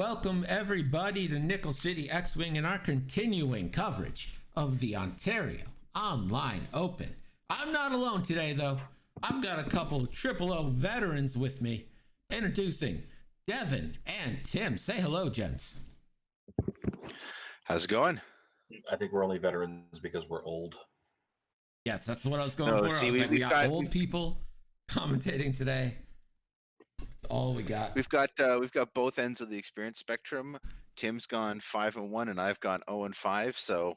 Welcome everybody to Nickel City X-Wing and our continuing coverage of the Ontario Online Open. I'm not alone today though. I've got a couple of Triple O veterans with me. Introducing Devin and Tim. Say hello, gents. How's it going? I think we're only veterans because we're old. Yes, that's what I was going for. See, I was we got old people commentating today. That's all we got. We've got both ends of the experience spectrum. Tim's gone 5-1, and I've gone 0-5. So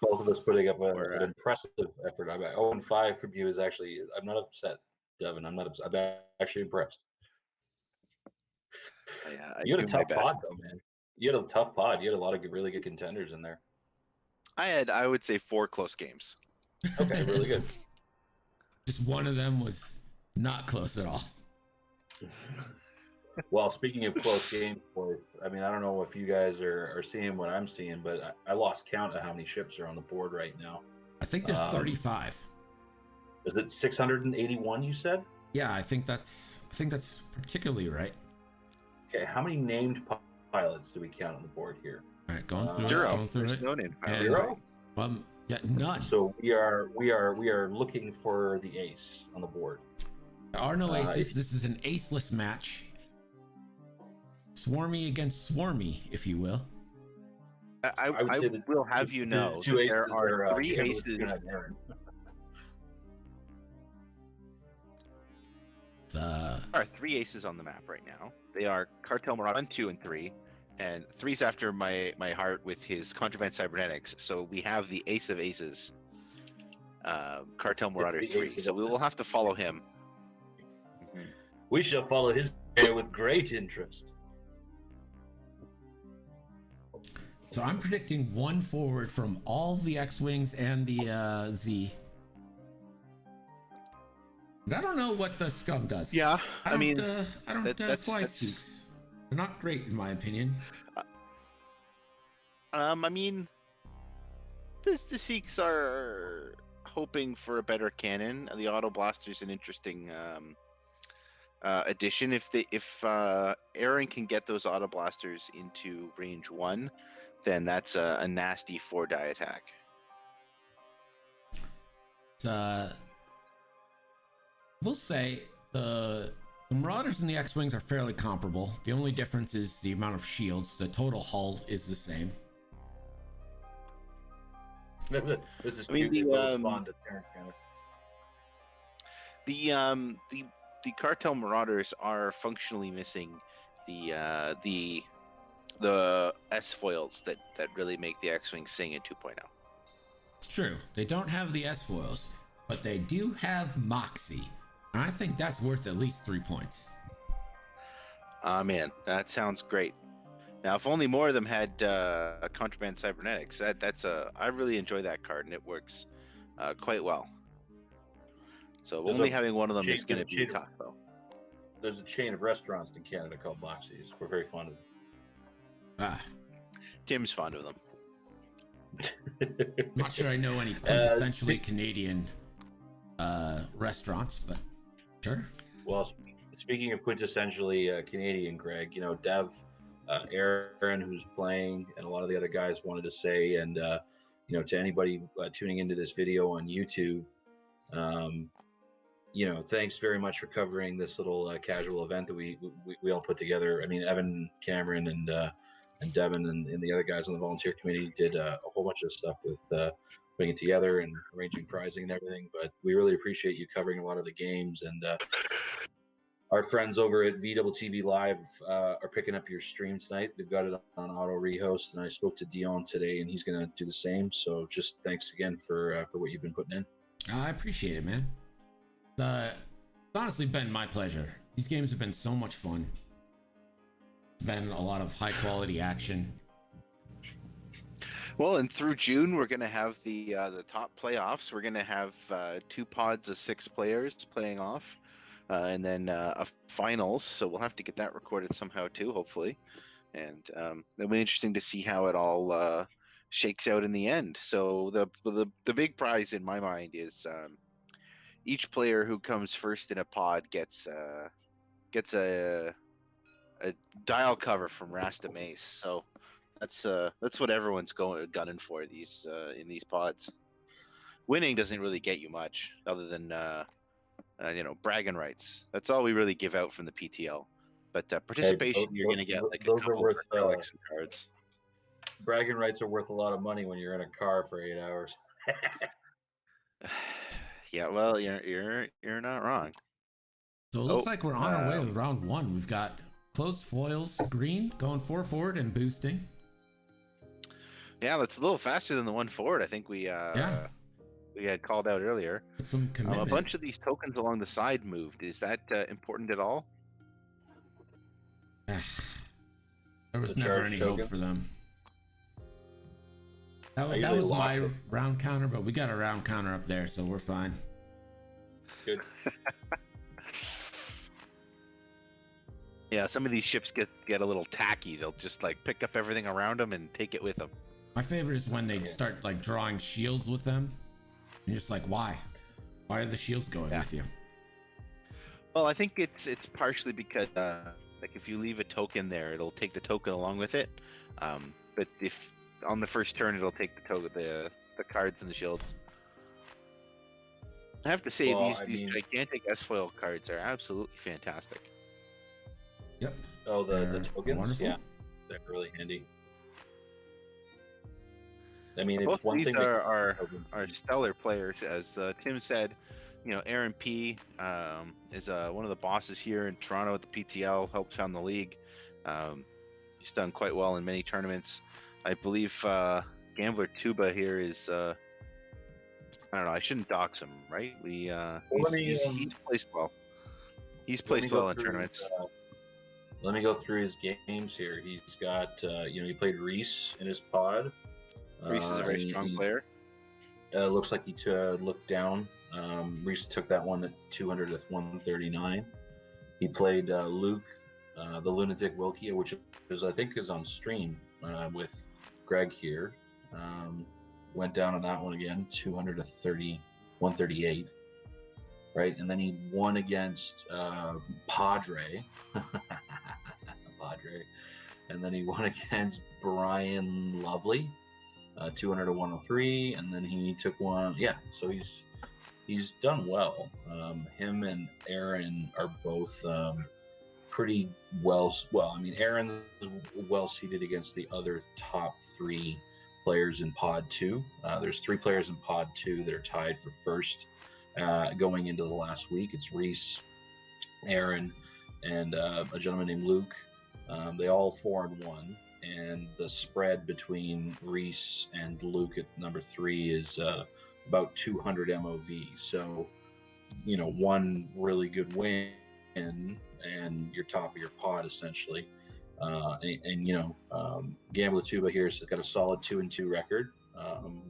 both of us putting up an impressive effort. I'm at 0-5 from you is actually. I'm not upset, Devin. I'm not upset. I'm actually impressed. Yeah, you had a tough pod, though, man. You had a tough pod. You had a lot of really good contenders in there. I would say 4 close games. Okay, really good. Just one of them was not close at all. Well, speaking of close games, boys, I mean, I don't know if you guys are seeing what I'm seeing, but I lost count of how many ships are on the board right now. I think there's 35. Is it 681? You said? Yeah, I think that's particularly right. Okay, how many named pilots do we count on the board here? All right, going through 0. Going through There's it. no named pilot. 0. Yeah, none. So we are looking for the ace on the board. There are no aces. This is an aceless match. Swarmy against Swarmy, if you will. I will have you know that there are 3 aces. There are 3 aces on the map right now. They are Cartel Marauder 1, 2, and 3. And 3's after my heart with his Contraband Cybernetics. So we have the ace of aces. Cartel Marauder 3. So we will have to follow him. We shall follow his career with great interest. So I'm predicting 1 forward from all the X-Wings and the Z. And I don't know what the scum does. Yeah, I don't fly Seeks. They're not great in my opinion. I mean, the Seeks are hoping for a better cannon. The Auto Blaster is an interesting addition. If Aaron can get those Auto Blasters into range 1, then that's a nasty 4-die attack. We'll say the Marauders and the X-Wings are fairly comparable. The only difference is the amount of shields. The total hull is the same. This is the Cartel Marauders are functionally missing the S foils that really make the X-Wing sing in 2.0. It's true. They don't have the S foils, but they do have Moxie. And I think that's worth at least 3 points. Man, that sounds great. Now, if only more of them had Contraband Cybernetics, I really enjoy that card, and it works quite well. So only having one of them is going to be tough, though. There's a chain of restaurants in Canada called Moxies. We're very fond of them. Tim's fond of them. Not sure I know any quintessentially Canadian restaurants, but sure. Well, speaking of quintessentially Canadian, Greg, Dev, Aaron, who's playing, and a lot of the other guys wanted to say, and to anybody tuning into this video on YouTube, thanks very much for covering this little casual event that we all put together. I mean, Evan, Cameron, and Devin and the other guys on the volunteer committee did a whole bunch of stuff with putting it together and arranging pricing and everything. But we really appreciate you covering a lot of the games. And our friends over at VWTV Live are picking up your stream tonight. They've got it on auto rehost, and I spoke to Dion today, and he's going to do the same. So just thanks again for what you've been putting in. I appreciate it, man. It's honestly been my pleasure. These games have been so much fun. It's been a lot of high quality action. Well, and through June, we're going to have the top playoffs. We're going to have 2 pods of 6 players playing off, and then a finals. So we'll have to get that recorded somehow too, hopefully. And it'll be interesting to see how it all shakes out in the end. So the big prize in my mind is each player who comes first in a pod gets a a dial cover from Rasta Mace. So that's what everyone's gunning for these in these pods. Winning doesn't really get you much other than bragging rights. That's all we really give out from the PTL. But participation, you're going to get like a those are couple worth, of relics and cards. bragging rights are worth a lot of money when you're in a car for 8 hours. Yeah, well, you're not wrong. So it looks like we're on our way with round 1. We've got closed foils, green, going 4 forward and boosting. Yeah, that's a little faster than the 1 forward. I think we had called out earlier. Some commitment. A bunch of these tokens along the side moved. Is that important at all? There was never any hope for them. That was my round counter, but we got a round counter up there, so we're fine. Good. Yeah, some of these ships get a little tacky. They'll just like pick up everything around them and take it with them. My favorite is when they start like drawing shields with them. And you're just like, why? Why are the shields going with you? Well, I think it's partially because like if you leave a token there, it'll take the token along with it. But if on the first turn, it'll take the cards and the shields. I have to say, these gigantic S-foil cards are absolutely fantastic. Yep. Oh, the tokens? Wonderful. Yeah, they're really handy. I mean, it's Both one these thing are stellar players, as Tim said. Aaron P is one of the bosses here in Toronto at the PTL. Helped found the league. He's done quite well in many tournaments. I believe GamblerTuba here is. I don't know. I shouldn't dox him, right? He's placed well. He's placed well in tournaments. Let me go through his games here. He's got, he played Reese in his pod. Reese is a very strong player. Looks like he looked down. Reese took that one at 200 at 139. He played Luke, the Lunatic Wilkie, which I think is on stream with Greg here. Went down on that one again, 200 to 138. Right, and then he won against Padre, and then he won against Brian Lovely, 200 to 103, and then he took one. Yeah, so he's done well. Him and Aaron are both pretty well. I mean, Aaron's well seated against the other top 3 players in Pod 2. There's 3 players in Pod 2 that are tied for first. Going into the last week, it's Reese, Aaron, and a gentleman named Luke. They all 4-1, and the spread between Reese and Luke at number 3 is about 200 MOV. So, one really good win, and you're top of your pod essentially. GamblerTuba here has got a solid 2-2 record.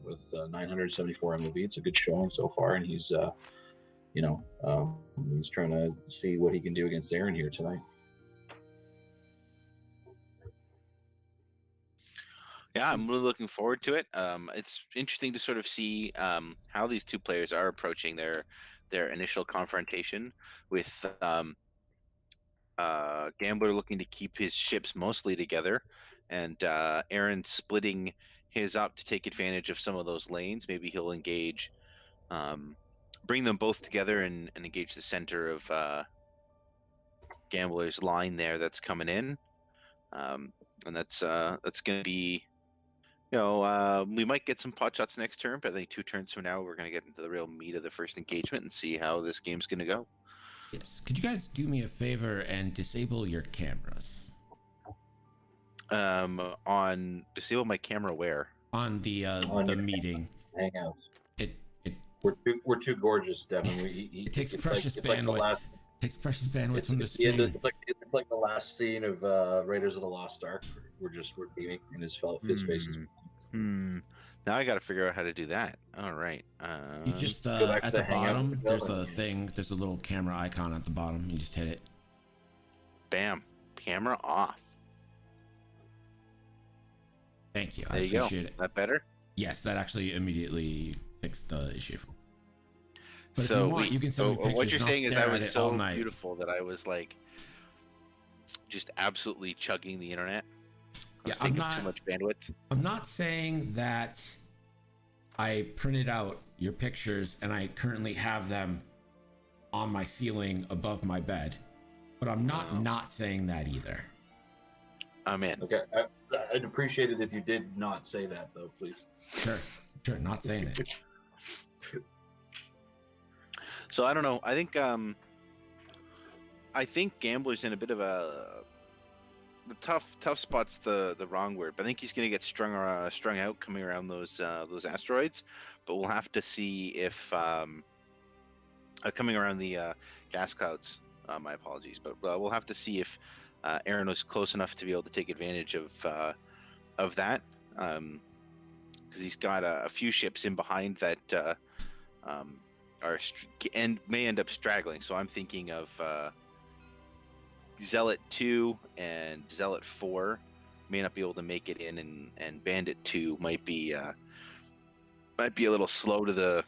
With 974 MOV. It's a good showing so far, and he's he's trying to see what he can do against Aaron here tonight. Yeah, I'm really looking forward to it. It's interesting to sort of see how these two players are approaching their initial confrontation with Gambler looking to keep his ships mostly together, and Aaron splitting his up to take advantage of some of those lanes. Maybe he'll engage, bring them both together and engage the center of Gambler's line there that's coming in, and that's going to be, we might get some pot shots next turn, but I think 2 turns from now we're going to get into the real meat of the first engagement and see how this game's going to go. Yes. Could you guys do me a favor and disable your cameras? On disable my camera where? On the meeting. Hangouts. We're too gorgeous, Devin. It takes precious bandwidth. Takes precious bandwidth from the screen. It's like the last scene of Raiders of the Lost Ark. We're beaming, and his face is. Now I got to figure out how to do that. All right. You just at the bottom. There's a thing. There's a little camera icon at the bottom. You just hit it. Bam. Camera off. Thank you. There you appreciate go. It. That better? Yes, that actually immediately fixed the issue. But so if you want, you can send me pictures. What you're saying is I was so beautiful that I was like just absolutely chugging the internet. Yeah, It's taking too much bandwidth. I'm not saying that I printed out your pictures and I currently have them on my ceiling above my bed, but I'm not saying that either. I'm in. Okay, I'd appreciate it if you did not say that, though, please. Sure, not saying it. So I don't know. I think Gambler's in a bit of the tough spot's the wrong word, but I think he's going to get strung out coming around those asteroids. But we'll have to see if coming around the gas clouds. My apologies, but we'll have to see if Aaron was close enough to be able to take advantage of that, because he's got a few ships in behind that and may end up straggling. So I'm thinking of Zealot 2 and Zealot 4 may not be able to make it in, and Bandit 2 might be a little slow to the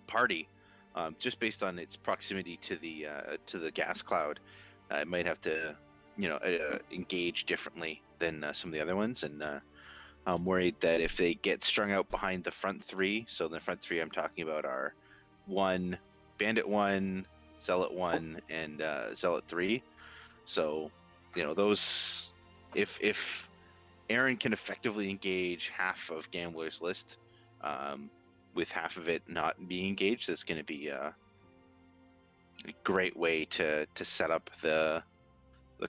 party, just based on its proximity to the gas cloud. It might have to, engage differently than some of the other ones, and I'm worried that if they get strung out behind the front three, so the front three I'm talking about are Bandit 1, Zealot 1, and Zealot 3. So, those, if Aaron can effectively engage half of Gambler's list, with half of it not being engaged, that's going to be a great way to set up the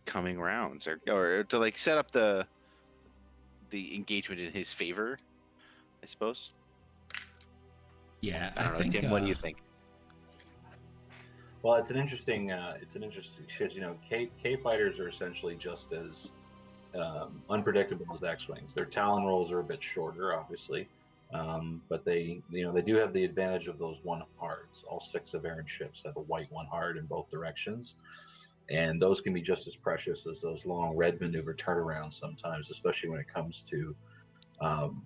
coming rounds, or to like set up the engagement in his favor, I suppose. Yeah, I don't know, Tim, what do you think? Well, it's an interesting because K fighters are essentially just as unpredictable as X-wings. Their Talon rolls are a bit shorter, obviously, but they do have the advantage of those one hards. All 6 of Aaron's ships have a white one hard in both directions, and those can be just as precious as those long red maneuver turnarounds sometimes, especially when it comes to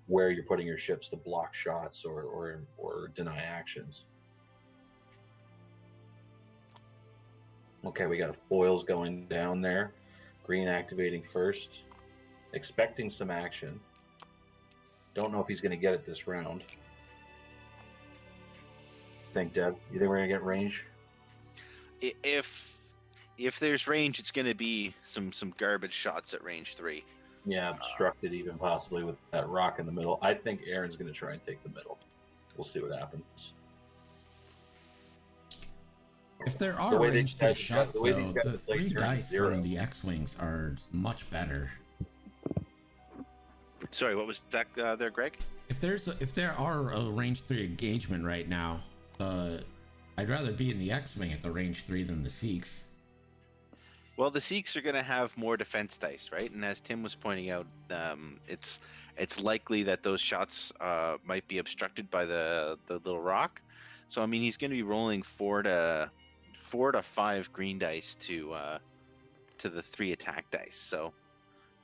where you're putting your ships to block shots or deny actions. Okay, we got foils going down there. Green activating first. Expecting some action. Don't know if he's going to get it this round. Think, Deb? You think we're going to get range? If there's range, it's going to be some garbage shots at range 3. Yeah, obstructed even possibly with that rock in the middle. I think Aaron's going to try and take the middle. We'll see what happens. If there are range 3 shots, though, the 3 dice from the X-wings are much better. Sorry, what was that there, Greg? If there are a range 3 engagement right now, I'd rather be in the X-wing at the range 3 than the Sikhs. Well, the Sikhs are going to have more defense dice, right? And as Tim was pointing out, it's likely that those shots might be obstructed by the little rock. So I mean, he's going to be rolling 4 to 5 green dice to the 3 attack dice. So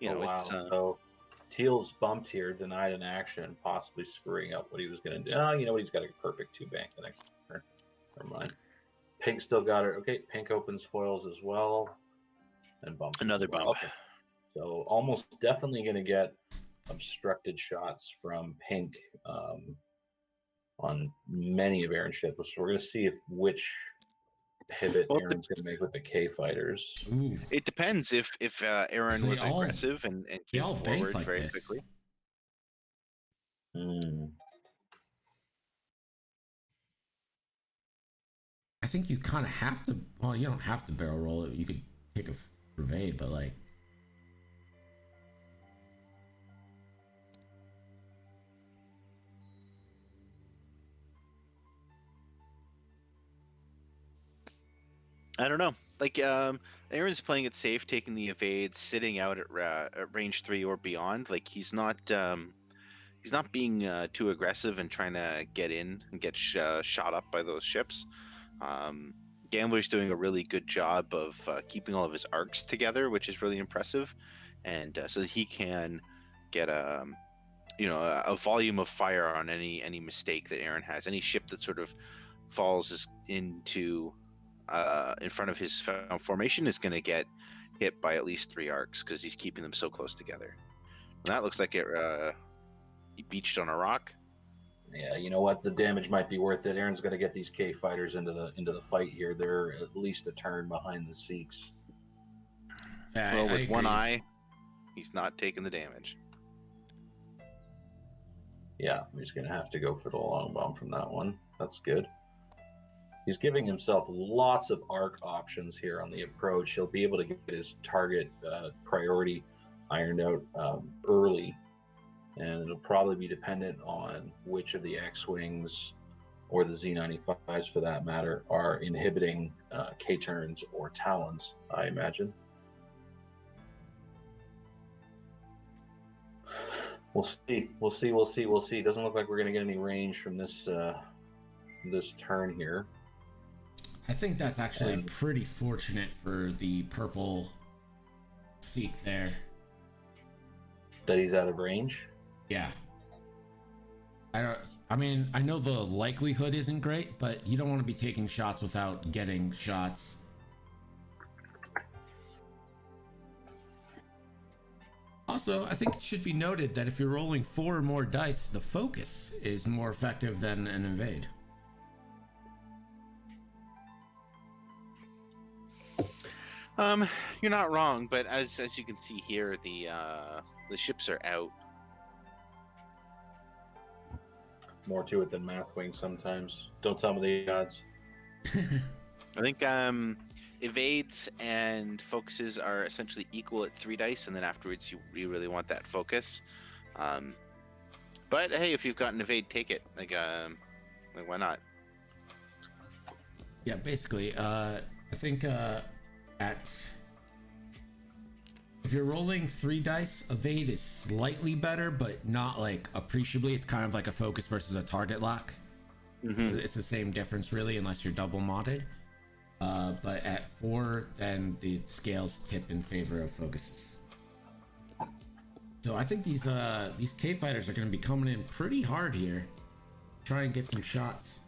it's so Teal's bumped here, denied an action, possibly screwing up what he was going to do. Oh, you know what? He's got a perfect 2 bank the next turn. Never mind. Pink still got it. Okay, Pink opens foils as well, and bumps another bump. Okay. So almost definitely going to get obstructed shots from Pink on many of Aaron's ships. So we're going to see which pivot Aaron's going to make with the K fighters. Ooh. It depends if Aaron was aggressive and came forward like very this. quickly. I think you kind of have to. Well, you don't have to barrel roll it. You could take a pervade, but like. I don't know. Like, Aaron's playing it safe, taking the evade, sitting out at range 3 or beyond. Like, he's not being too aggressive and trying to get in and get shot up by those ships. Gambler's doing a really good job of keeping all of his arcs together, which is really impressive, and so that he can get a volume of fire on any mistake that Aaron has. Any ship that sort of falls into in front of his formation is going to get hit by at least 3 arcs because he's keeping them so close together. And that looks like it. He beached on a rock. Yeah, you know what? The damage might be worth it. Aaron's going to get these K fighters into the fight here. They're at least a turn behind the Sikhs. Yeah, Well, I with one agree. eye, he's not taking the damage. Yeah, he's going to have to go for the long bomb from that one. That's good. He's giving himself lots of arc options here on the approach. He'll be able to get his target priority ironed out early, and it'll probably be dependent on which of the X-Wings or the Z95s, for that matter, are inhibiting K-turns or Talons, I imagine. We'll see. Doesn't look like we're going to get any range from this this turn here. I think that's actually pretty fortunate for the purple Sikh there. That he's out of range? Yeah. I mean, I know the likelihood isn't great, but you don't want to be taking shots without getting shots. Also, I think it should be noted that if you're rolling 4 or more dice, the focus is more effective than an invade. You're not wrong, but as you can see here, the ships are out. More to it than math wing sometimes. Don't tell me the odds. I think evades and focuses are essentially equal at 3 dice, and then afterwards you really want that focus. But hey, if you've got an evade, take it. Like why not? Yeah, basically, I think if you're rolling 3 dice, evade is slightly better, but not like appreciably. It's kind of like a focus versus a target lock. Mm-hmm. It's the same difference really, unless you're double modded. But at 4, then the scales tip in favor of focuses. So I think these K fighters are going to be coming in pretty hard here. Try and get some shots.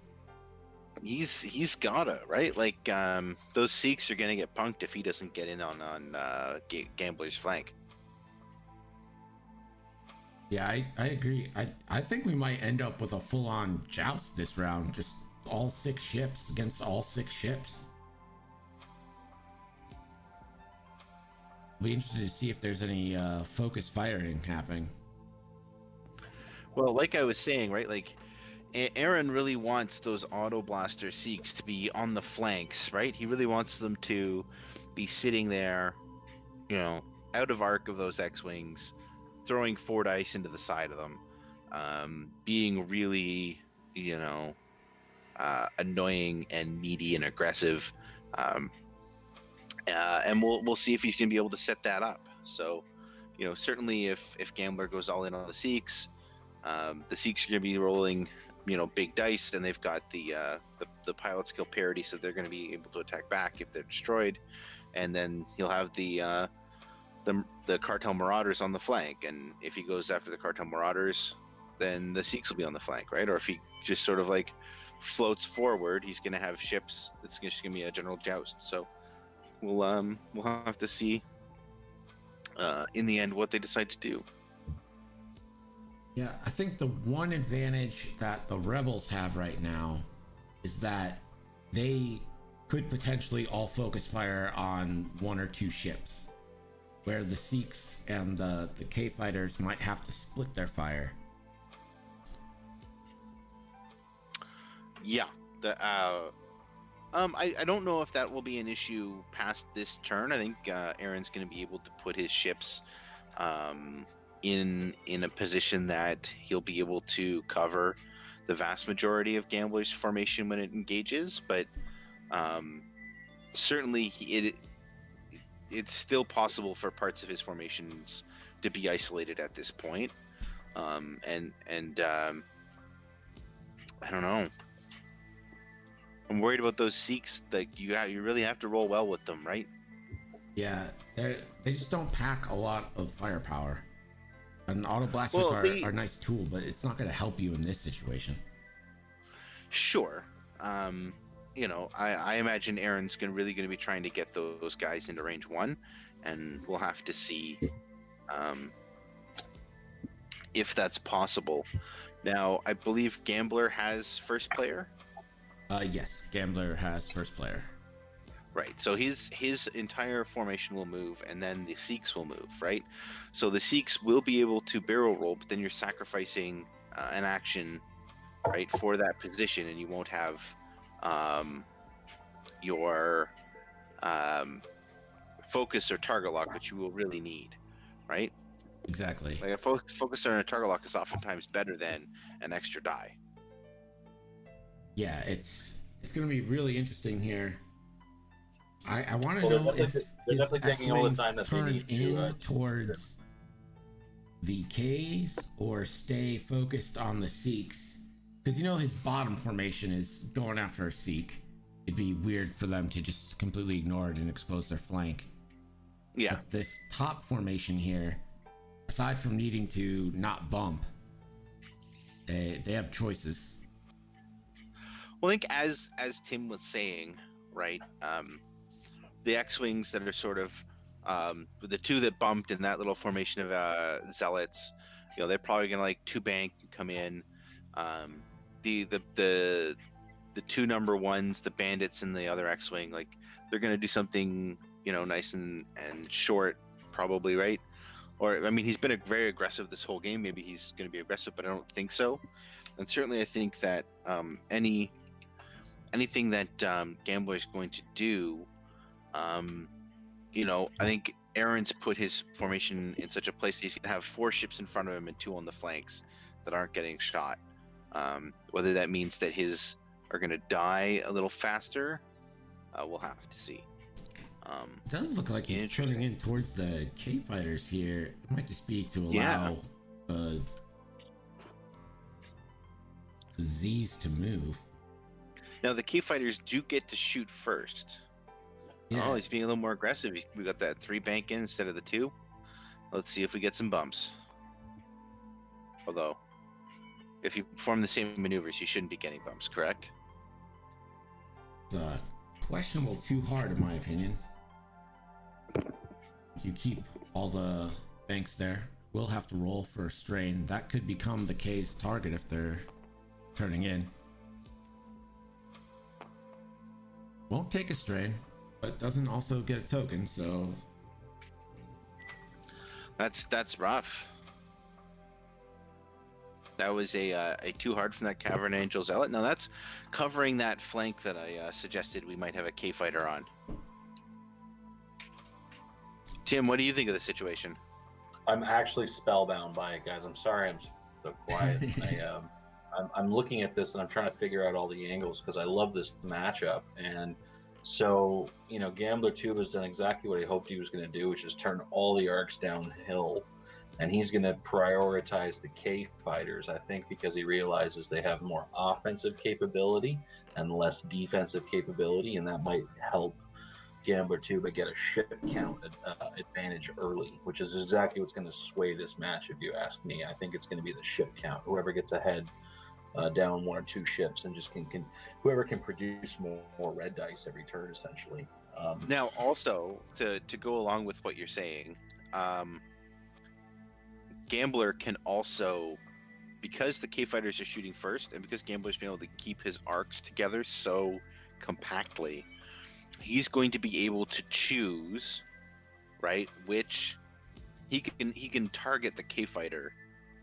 He's gotta, right? Like those Sikhs are gonna get punked if he doesn't get in on Gambler's flank. Yeah, I agree. I think we might end up with a full-on joust this round. Just all 6 ships against all 6 ships. Be interested to see if there's any focus firing happening. Well, like I was saying, right? Like Aaron really wants those auto blaster Sikhs to be on the flanks, right? He really wants them to be sitting there, you know, out of arc of those X-wings, throwing 4 dice into the side of them, being really, you know, annoying and meaty and aggressive, and we'll see if he's going to be able to set that up. So, you know, certainly if Gambler goes all in on the Sikhs are going to be rolling, you know, big dice, and they've got the pilot skill parity, so they're going to be able to attack back if they're destroyed, and then he'll have the cartel marauders on the flank, and if he goes after the cartel marauders, then the Sikhs will be on the flank, right? Or if he just sort of like floats forward, he's going to have ships. It's just going to be a general joust. So we'll have to see in the end what they decide to do. Yeah, I think the one advantage that the rebels have right now is that they could potentially all focus fire on 1 or 2 ships, where the Sikhs and the K fighters might have to split their fire. Yeah, I don't know if that will be an issue past this turn. I think Aaron's going to be able to put his ships in a position that he'll be able to cover the vast majority of Gambler's formation when it engages, but certainly it's still possible for parts of his formations to be isolated at this point. And I don't know. I'm worried about those Sikhs. Like you really have to roll well with them, right? Yeah, they just don't pack a lot of firepower. And auto blasters are a nice tool, but it's not going to help you in this situation. Sure. I imagine Aaron's really going to be trying to get those guys into range 1, and we'll have to see if that's possible. Now, I believe Gambler has first player. Yes, Gambler has first player. Right. So his entire formation will move, and then the Sikhs will move. Right. So the Sikhs will be able to barrel roll, but then you're sacrificing an action, right, for that position, and you won't have your focus or target lock, which you will really need. Right. Exactly. Like a focus or a target lock is oftentimes better than an extra die. Yeah, it's going to be really interesting here. I want to know if his X-Wings turn in towards the Ks or stay focused on the Sikhs. Because his bottom formation is going after a Sikh. It'd be weird for them to just completely ignore it and expose their flank. Yeah. But this top formation here, aside from needing to not bump, they have choices. Well, I think as Tim was saying, right, the X-Wings that are sort of the two that bumped in that little formation of Zealots, they're probably gonna like 2 bank and come in. The two number ones, the Bandits and the other X-Wing, like they're gonna do something nice and short, probably, right? Or I mean, he's been very aggressive this whole game. Maybe he's gonna be aggressive, but I don't think so. And certainly, I think that anything that Gambler is going to do, I think Aaron's put his formation in such a place that he's going to have 4 ships in front of him and 2 on the flanks that aren't getting shot. Whether that means that his are going to die a little faster, we'll have to see. It does look like he's turning in towards the K fighters here. It might just be to allow Z's to move. Now the K fighters do get to shoot first. Yeah. Oh, he's being a little more aggressive. We got that 3 bank in instead of the 2. Let's see if we get some bumps. Although, if you perform the same maneuvers, you shouldn't be getting bumps, correct? It's questionable too hard, in my opinion. If you keep all the banks there, we'll have to roll for a strain. That could become the K's target if they're turning in. Won't take a strain, but doesn't also get a token, so that's rough. That was a too hard from that Cavern Angel Zealot. Now that's covering that flank that I suggested we might have a K fighter on. Tim, what do you think of the situation? I'm actually spellbound by it, guys. I'm sorry I'm so quiet. I'm looking at this and I'm trying to figure out all the angles because I love this matchup. And so, GamblerTuba has done exactly what he hoped he was going to do, which is turn all the arcs downhill. And he's going to prioritize the K fighters, I think, because he realizes they have more offensive capability and less defensive capability. And that might help GamblerTuba get a ship count advantage early, which is exactly what's going to sway this match, if you ask me. I think it's going to be the ship count. Whoever gets ahead down 1 or 2 ships and just can whoever can produce more red dice every turn, essentially. Now, also, to go along with what you're saying, Gambler can also, because the K fighters are shooting first, and because Gambler's been able to keep his arcs together so compactly, he's going to be able to choose, right, which he can target the K fighter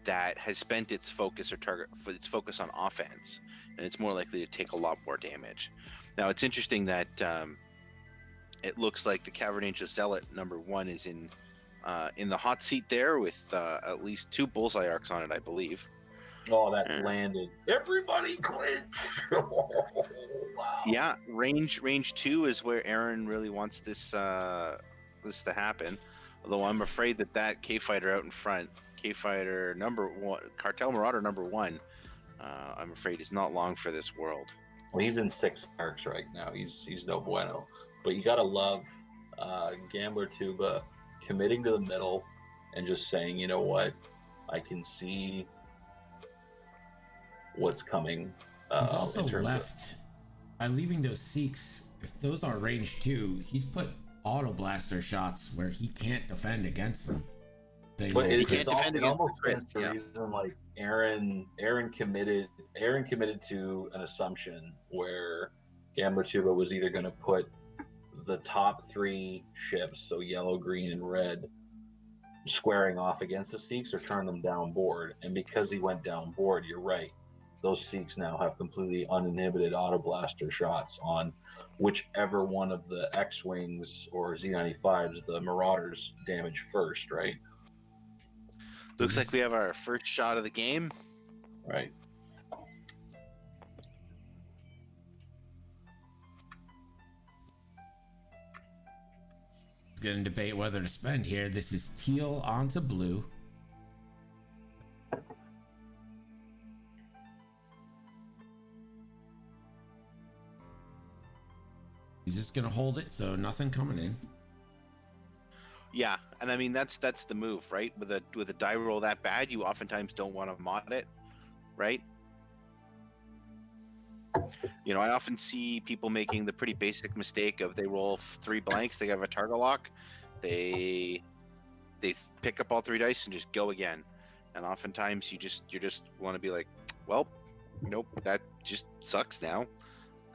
that has spent its focus on offense, and it's more likely to take a lot more damage. Now, it's interesting that it looks like the Cavern Angel Zealot number 1 is in the hot seat there with at least 2 bullseye arcs on it, I believe. Oh, that landed. Everybody clinch! Oh, wow. Yeah, range 2 is where Aaron really wants this to happen. Although I'm afraid that K fighter out in front, K fighter number 1, Cartel Marauder number 1, I'm afraid is not long for this world. Well, he's in 6 arcs right now. He's no bueno. But you gotta love GamblerTuba committing to the middle and just saying, you know what, I can see what's coming. He's also left by leaving those Seeks, if those are range 2, he's put auto blaster shots where he can't defend against them. But He can't defend it against almost the stands to yeah. reason like Aaron committed to an assumption where GamblerTuba was either going to put the top 3 ships, so yellow, green, and red, squaring off against the Seeks or turn them down board. And because he went down board, you're right. Those Seeks now have completely uninhibited auto blaster shots on whichever one of the X-Wings or Z95s the Marauders damage first, right? Looks like we have our first shot of the game. Right. Going to debate whether to spend here. This is teal onto blue. He's just going to hold it, so nothing coming in. Yeah, and I mean that's the move, right? With a die roll that bad, you oftentimes don't want to mod it, right? You know, I often see people making the pretty basic mistake of they roll 3 blanks, they have a target lock, they pick up all 3 dice and just go again. And oftentimes you just want to be like, well, nope, that just sucks now,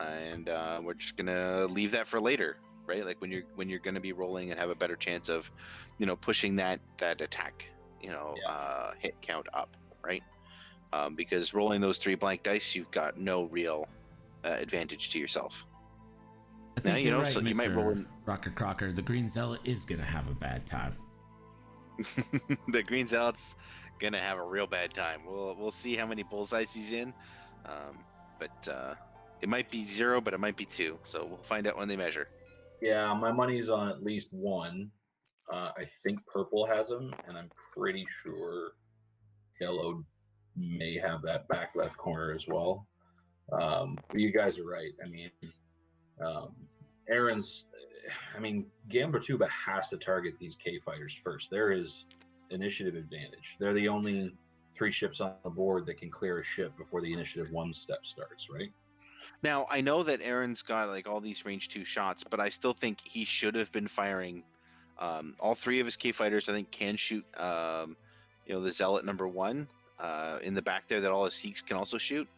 and we're just gonna leave that for later, right? Like when you're gonna be rolling and have a better chance of, you know, pushing that attack, you know, hit count up, right? Because rolling those 3 blank dice, you've got no real advantage to yourself. I think Now, you you're know, right, so Mr. you might roll in. Rocker Crocker. The Green Zealot is going to have a bad time. The Green Zealot's gonna have a real bad time. We'll see how many bullseyes he's in, but it might be 0, but it might be 2. So we'll find out when they measure. Yeah, my money's on at least 1. I think purple has them, and I'm pretty sure yellow may have that back left corner as well. But you guys are right. I mean, GamblerTuba has to target these K fighters first. There is initiative advantage. They're the only 3 ships on the board that can clear a ship before the initiative 1 step starts, right? Now I know that Aaron's got like all these range 2 shots, but I still think he should have been firing. All 3 of his K fighters, I think, can shoot. You know, the Zealot number 1 in the back there that all his Seeks can also shoot,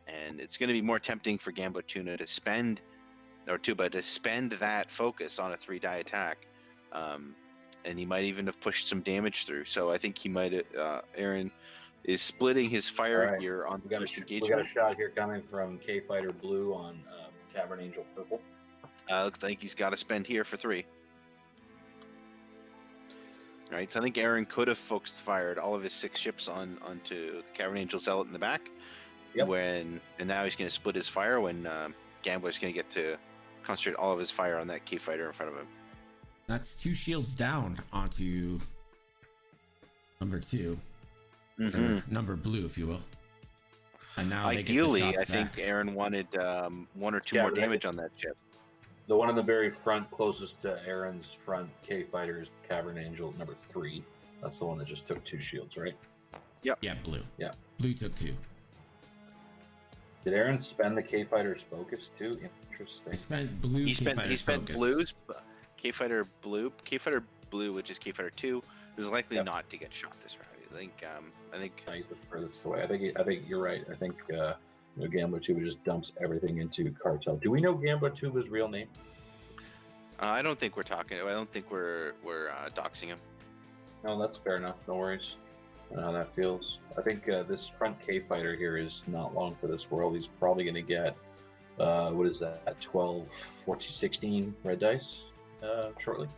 and it's going to be more tempting for GamblerTuba to spend that focus on a 3 die attack, and he might even have pushed some damage through. So I think he might. Aaron is splitting his fire here on we got a shot here coming from K Fighter Blue on Cavern Angel Purple. Looks like he's got to spend here for 3. All right, so I think Aaron could have fired all of his 6 ships onto the Cavern Angel Zealot in the back. Yep. And now he's going to split his fire when Gambler's going to get to concentrate all of his fire on that K fighter in front of him. That's 2 shields down onto number 2. Mm-hmm. Number blue, if you will. And now ideally, they get the I think back. Aaron wanted 1 or 2 more damage on that ship. The one in the very front, closest to Aaron's front K fighter, is Cavern Angel number 3. That's the one that just took 2 shields, right? Yep. Yeah, blue. Yeah. Blue took 2. Did Aaron spend the K fighter's focus too? Interesting. I spent blue. He spent focus. blues. K fighter blue, which is K fighter 2, is likely not to get shot this round. I think He's the furthest away. I think you're right. I think GamblerTuba just dumps everything into Cartel. Do we know GamblerTuba's real name? I don't think we're talking. I don't think we're doxing him. No, that's fair enough. No worries. I know how that feels. I think this front K fighter here is not long for this world. He's probably going to get what is that? 12, 14, 16 red dice shortly.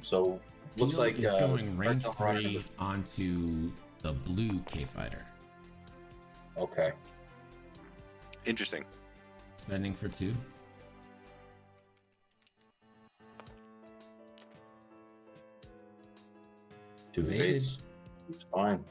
So looks Teal like is going range Cartel 3 Rocket- onto the blue K fighter. Okay. Interesting. Spending for 2. Two Evaded. evades. It's fine.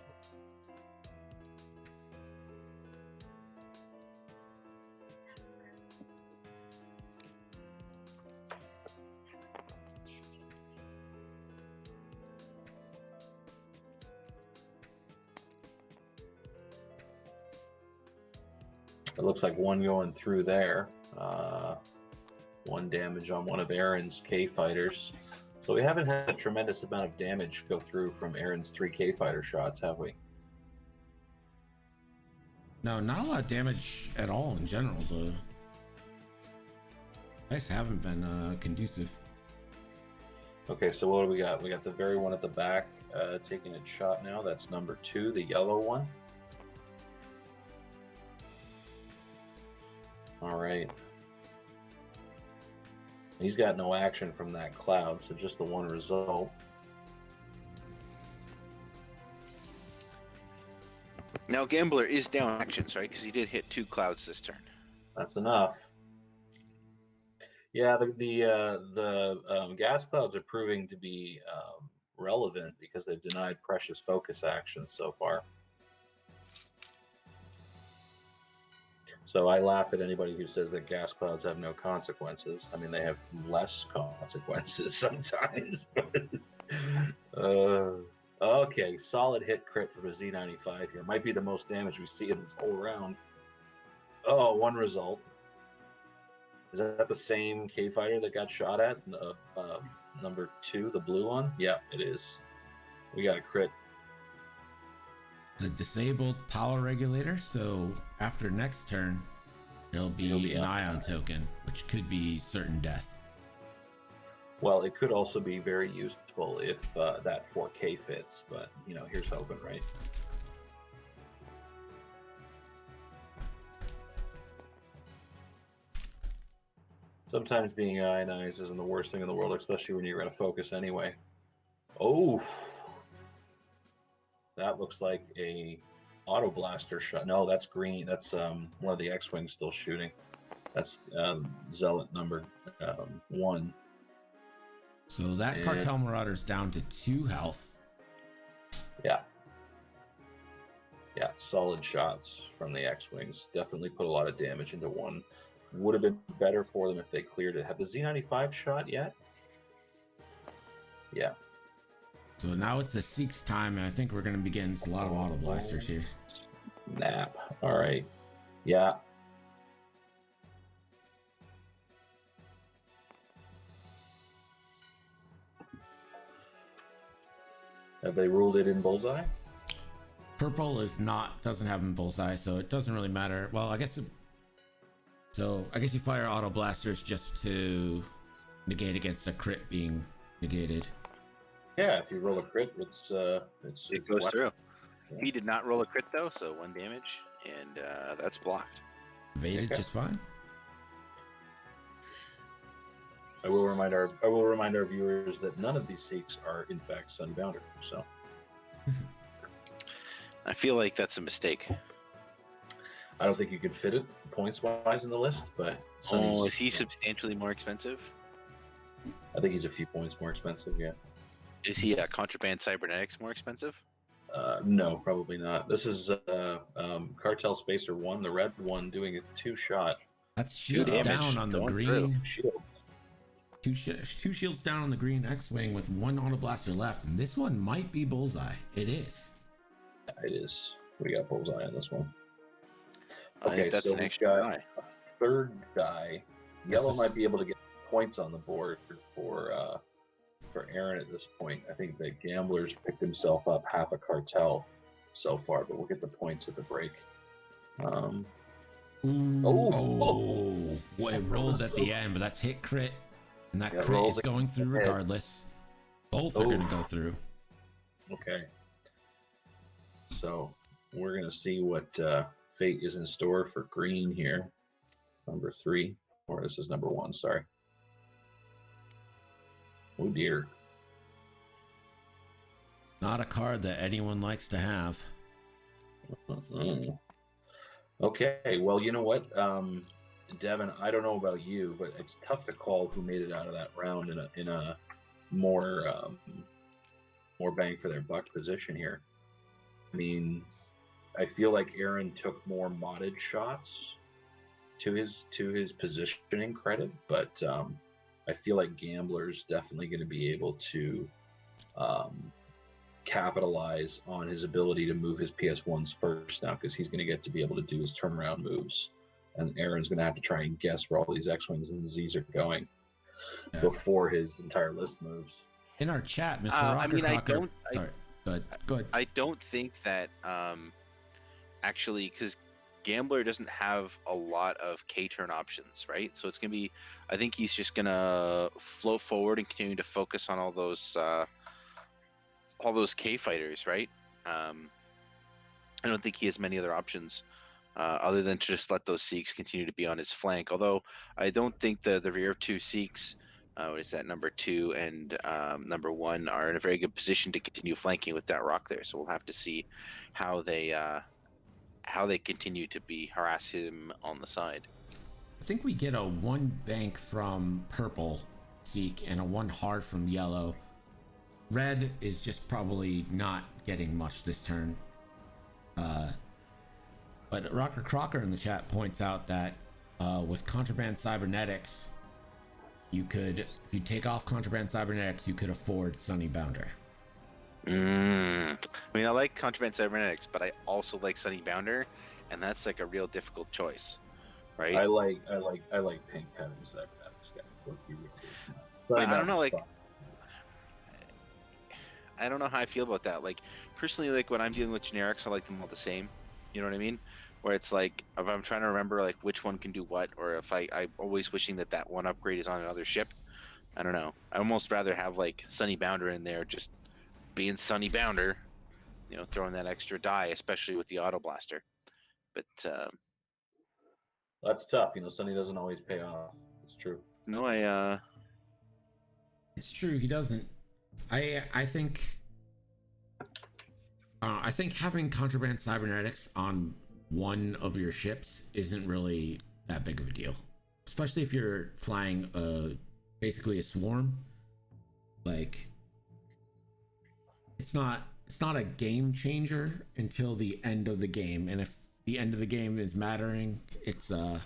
It looks like 1 going through there. 1 damage on one of Aaron's K fighters. So we haven't had a tremendous amount of damage go through from Aaron's 3 K fighter shots, have we? No, not a lot of damage at all in general. The dice haven't been conducive. Okay, so what do we got? We got the very one at the back taking a shot now. That's number 2, the yellow one. All right. He's got no action from that cloud, so just the 1 result. Now Gambler is down actions, right? Because he did hit 2 clouds this turn. That's enough. Yeah, the gas clouds are proving to be relevant because they've denied precious focus actions so far. So I laugh at anybody who says that gas clouds have no consequences. I mean, they have less consequences sometimes. Okay, solid hit crit from a Z95 here. Might be the most damage we see in this whole round. Oh, 1 result. Is that the same K fighter that got shot at? Number 2, the blue one? Yeah, it is. We got a crit. The disabled power regulator, so after next turn, there'll be an ion token, which could be certain death. Well, it could also be very useful if that 4K fits, but, you know, here's hoping, right? Sometimes being ionized isn't the worst thing in the world, especially when you're going to focus anyway. Oh, that looks like a auto blaster shot. No, that's green. That's one of the X-Wings still shooting. That's Zealot number 1. So that Cartel Marauder's down to 2 health. Yeah. Yeah, solid shots from the X-Wings. Definitely put a lot of damage into 1. Would have been better for them if they cleared it. Have the Z95 shot yet? Yeah. So now it's the Seek's time, and I think we're going to be getting a lot of auto blasters here. Snap. All right. Yeah. Have they ruled it in bullseye? Purple doesn't have him bullseye, so it doesn't really matter. Well, I guess you fire auto blasters just to negate against a crit being negated. Yeah, if you roll a crit, It goes through. Yeah. He did not roll a crit though, so 1 damage, and that's blocked. Evaded just fine. I will remind our viewers that none of these Seeks are in fact Sunbounder. So I feel like that's a mistake. I don't think you could fit it points-wise in the list, but... is he substantially more expensive? I think he's a few points more expensive, yeah. Is he Contraband Cybernetics more expensive? No, probably not. This is Cartel Spacer 1, the red one, doing a 2-shot. That's shields down on the green. Shields. 2 shields down on the green X-Wing with 1 auto blaster left, and this one might be bullseye. It is. It is. We got bullseye on this one. Okay, that's an extra guy. A 3rd guy. Yellow might be able to get points on the board for Aaron at this point. I think the Gambler's picked himself up half a cartel so far, but we'll get the points at the break. Well, it rolled at the end, but that's hit crit, and that crit is going through regardless. Both are going to go through. Okay. So we're going to see what fate is in store for green here. Number 3, or this is number 1, sorry. Oh dear. Not a card that anyone likes to have. Okay, well, you know what, Devin, I don't know about you, but it's tough to call who made it out of that round in a more bang for their buck position here. I mean, I feel like Aaron took more modded shots to his positioning credit, but I feel like Gambler's definitely going to be able to capitalize on his ability to move his PS1s first now, because he's going to get to be able to do his turnaround moves and Aaron's going to have to try and guess where all these X-wings and Z's are going Yeah. before his entire list moves. In our chat, Mr. I Rocker mean, I Crocker. don't- Sorry, go ahead. Go ahead. I don't think that actually, because Gambler doesn't have a lot of K-turn options, right? So it's gonna be, I think he's just gonna float forward and continue to focus on all those K fighters, right? I don't think he has many other options other than to just let those Sikhs continue to be on his flank. Although I don't think the rear two Sikhs, what is that, number 2 and number 1, are in a very good position to continue flanking with that rock there. So we'll have to see how they continue to be harass him on the side. I think we get a 1 bank from purple Zeke and a 1 hard from yellow. Red is just probably not getting much this turn. But Rocker Crocker in the chat points out that with Contraband Cybernetics, if you take off Contraband Cybernetics, you could afford Sunny Bounder. I mean, I like Contraband Cybernetics, but I also like Sunny Bounder, and that's like a real difficult choice, right? I like pink having Cybernetics guys. But I don't know, like, I don't know how I feel about that. Like, personally, like when I'm dealing with generics, I like them all the same. You know what I mean? Where it's like, if I'm trying to remember like which one can do what, or if I'm always wishing that one upgrade is on another ship. I don't know. I almost rather have like Sunny Bounder in there, just being Sunny Bounder, you know, throwing that extra die, especially with the auto blaster. But that's tough. You know, Sunny doesn't always pay off. It's true. no, It's true, he doesn't. I think having Contraband Cybernetics on one of your ships isn't really that big of a deal, especially if you're flying basically a swarm. Like, it's not a game changer until the end of the game, and if the end of the game is mattering, it's or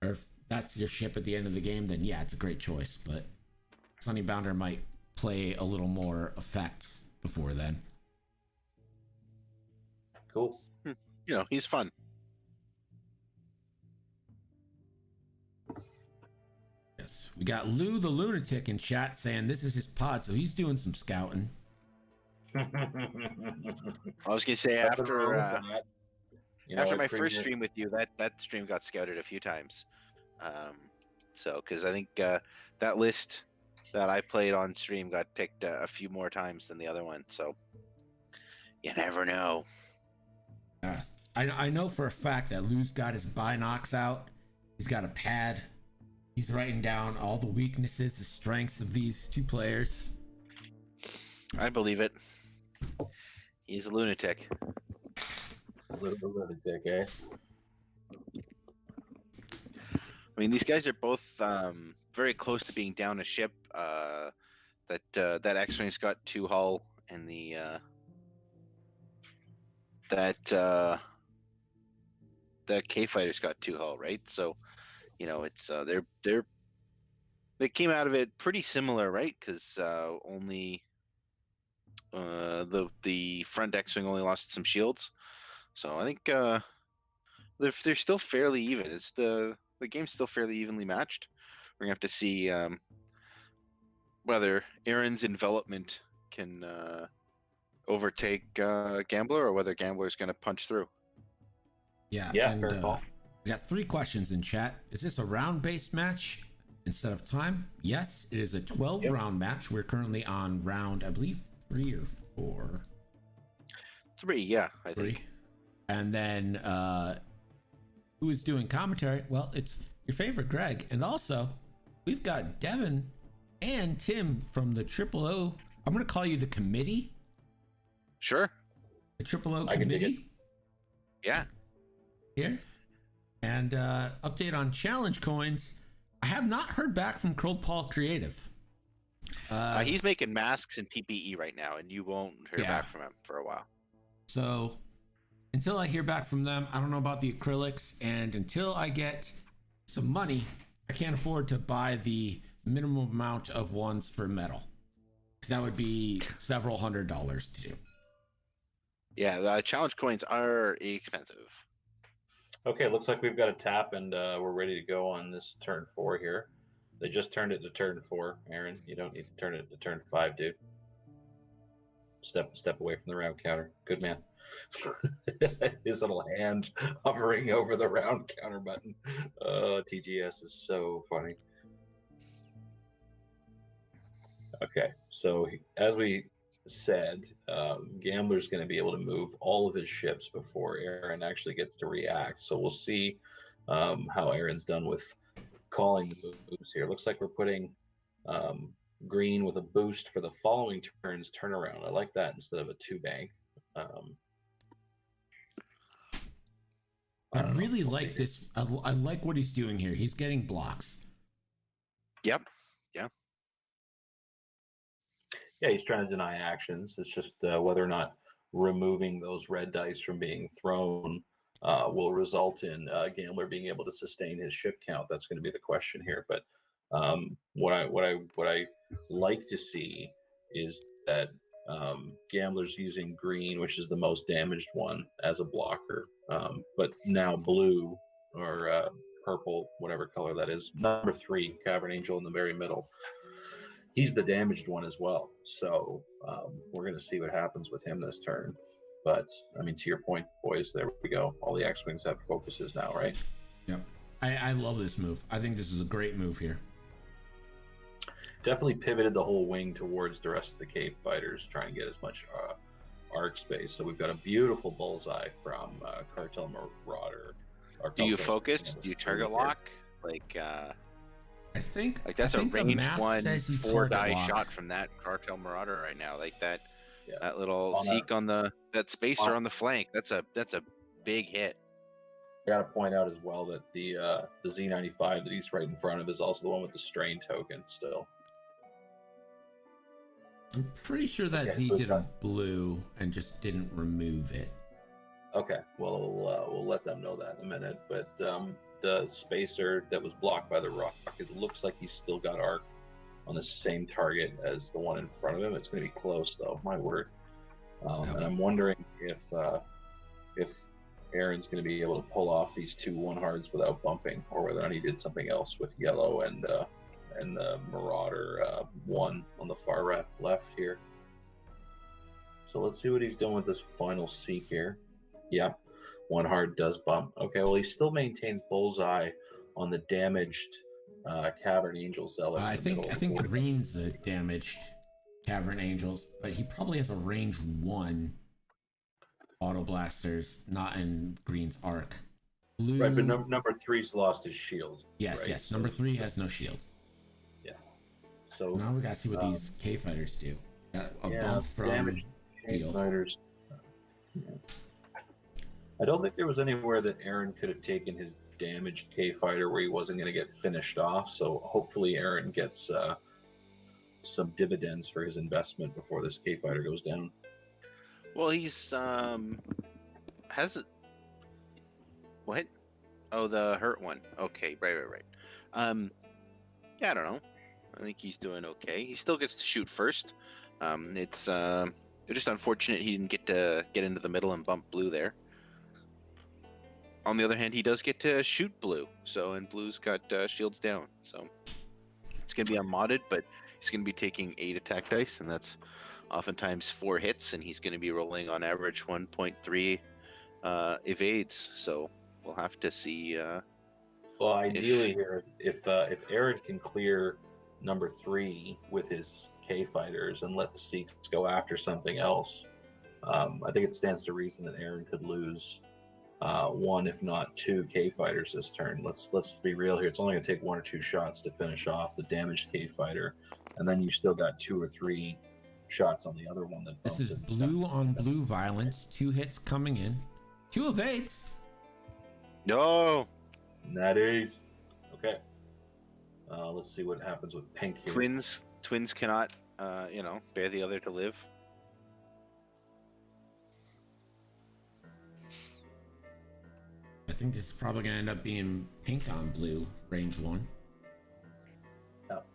if that's your ship at the end of the game, then yeah, it's a great choice. But Sunny Bounder might play a little more effect before then. Cool. you know, he's fun. Yes, we got Lou the Lunatic in chat saying this is his pod, so he's doing some scouting. I was gonna say after my first stream with you, that stream got scouted a few times. So because I think that list that I played on stream got picked a few more times than the other one. So you never know. I know for a fact that Lou's got his binocs out. He's got a pad. He's writing down all the weaknesses, the strengths of these two players. I believe it. He's a lunatic. A lunatic, eh? I mean, these guys are both very close to being down a ship. That X-Wing's got 2 hull, and the that K-Fighter's got 2 hull, right? So, you know, it's they came out of it pretty similar, right? Because only the front X-Wing only lost some shields, so I think they're still fairly even. It's the game's still fairly evenly matched. We're gonna have to see whether Aaron's envelopment can overtake Gambler, or whether Gambler's gonna punch through. Yeah, fair and call. we got 3 questions in chat. Is this a round-based match instead of time? Yes, it is a 12-round match. We're currently on round, I believe, 3 or 4. 3, yeah, I 3. think. And then who is doing commentary? Well, it's your favorite Greg, and also we've got Devin and Tim from the Triple O. I'm gonna call you the committee. Sure. The Triple O I can dig committee. Yeah. Here. And update on challenge coins. I have not heard back from Curled Paul Creative. He's making masks and PPE right now, and you won't hear back from him for a while. So until I hear back from them, I don't know about the acrylics, and until I get some money, I can't afford to buy the minimum amount of ones for metal, because that would be several $100s to do. Yeah, the challenge coins are expensive. Okay, looks like we've got a tap, and we're ready to go on this turn 4 here. They just turned it to turn 4, Aaron. You don't need to turn it to turn 5, dude. Step away from the round counter. Good man. His little hand hovering over the round counter button. TGS is so funny. Okay, so as we said, Gambler's going to be able to move all of his ships before Aaron actually gets to react. So we'll see how Aaron's done with calling the moves here. Looks like we're putting green with a boost for the following turn's turnaround. I like that instead of a 2-bank. I really like this. I like what he's doing here. He's getting blocks. Yep. Yeah, he's trying to deny actions. It's just whether or not removing those red dice from being thrown will result in Gambler being able to sustain his ship count. That's going to be the question here. But what I like to see is that Gambler's using green, which is the most damaged one, as a blocker. But now blue or purple, whatever color that is, number 3, Cavern Angel in the very middle. He's the damaged one as well. So we're going to see what happens with him this turn. But, I mean, to your point, boys, there we go. All the X-Wings have focuses now, right? Yep. I love this move. I think this is a great move here. Definitely pivoted the whole wing towards the rest of the cave fighters, trying to get as much arc space. So we've got a beautiful bullseye from Cartel Marauder. Do you focus? Do you target lock? I think that's a range 1 4-die lock. shot from that Cartel Marauder right now. Like that, that little seek on that spacer on the flank. That's a big hit. I got to point out as well that the Z95 that he's right in front of is also the one with the strain token still. I'm pretty sure that Z did a blue and just didn't remove it. Okay, well, we'll let them know that in a minute. But the spacer that was blocked by the rock, it looks like he's still got arc on the same target as the one in front of him. It's going to be close, though. My word. And I'm wondering if Aaron's going to be able to pull off these 2 1-hards without bumping, or whether or not he did something else with yellow and the Marauder 1 on the far left here. So let's see what he's doing with this final seek here. Yep, 1-hard does bump. Okay, well, he still maintains bullseye on the damaged Cavern Angel Zealot. I think green's a damaged Cavern Angels, but he probably has a range 1 auto blasters, not in green's arc. Blue... Right, but number 3's lost his shields. Yes, right? yes. Number 3 has no shields. Yeah. So now we gotta see what these K fighters do. Got a bump from damaged K fighters. Yeah. I don't think there was anywhere that Aaron could have taken his damaged K fighter where he wasn't going to get finished off. So hopefully Aaron gets some dividends for his investment before this K fighter goes down. Well, he's has it. What? Oh, the hurt one. Okay, right. Yeah, I don't know. I think he's doing okay. He still gets to shoot first. It's just unfortunate he didn't get to get into the middle and bump blue there. On the other hand, he does get to shoot blue. And blue's got shields down. So it's going to be unmodded, but he's going to be taking 8 attack dice, and that's oftentimes 4 hits, and he's going to be rolling on average 1.3 evades. So we'll have to see. Well, ideally here, if Aaron can clear number 3 with his K fighters and let the Seeks go after something else, I think it stands to reason that Aaron could lose 1, if not 2 K fighters this turn. Let's be real here. It's only going to take 1 or 2 shots to finish off the damaged K fighter, and then you still got 2 or 3 shots on the other one. This is blue on blue violence. 2 hits coming in, 2 evades. No. That is okay. Let's see what happens with pink here. Twins cannot, bear the other to live. I think this is probably going to end up being pink on blue, range 1. Yep.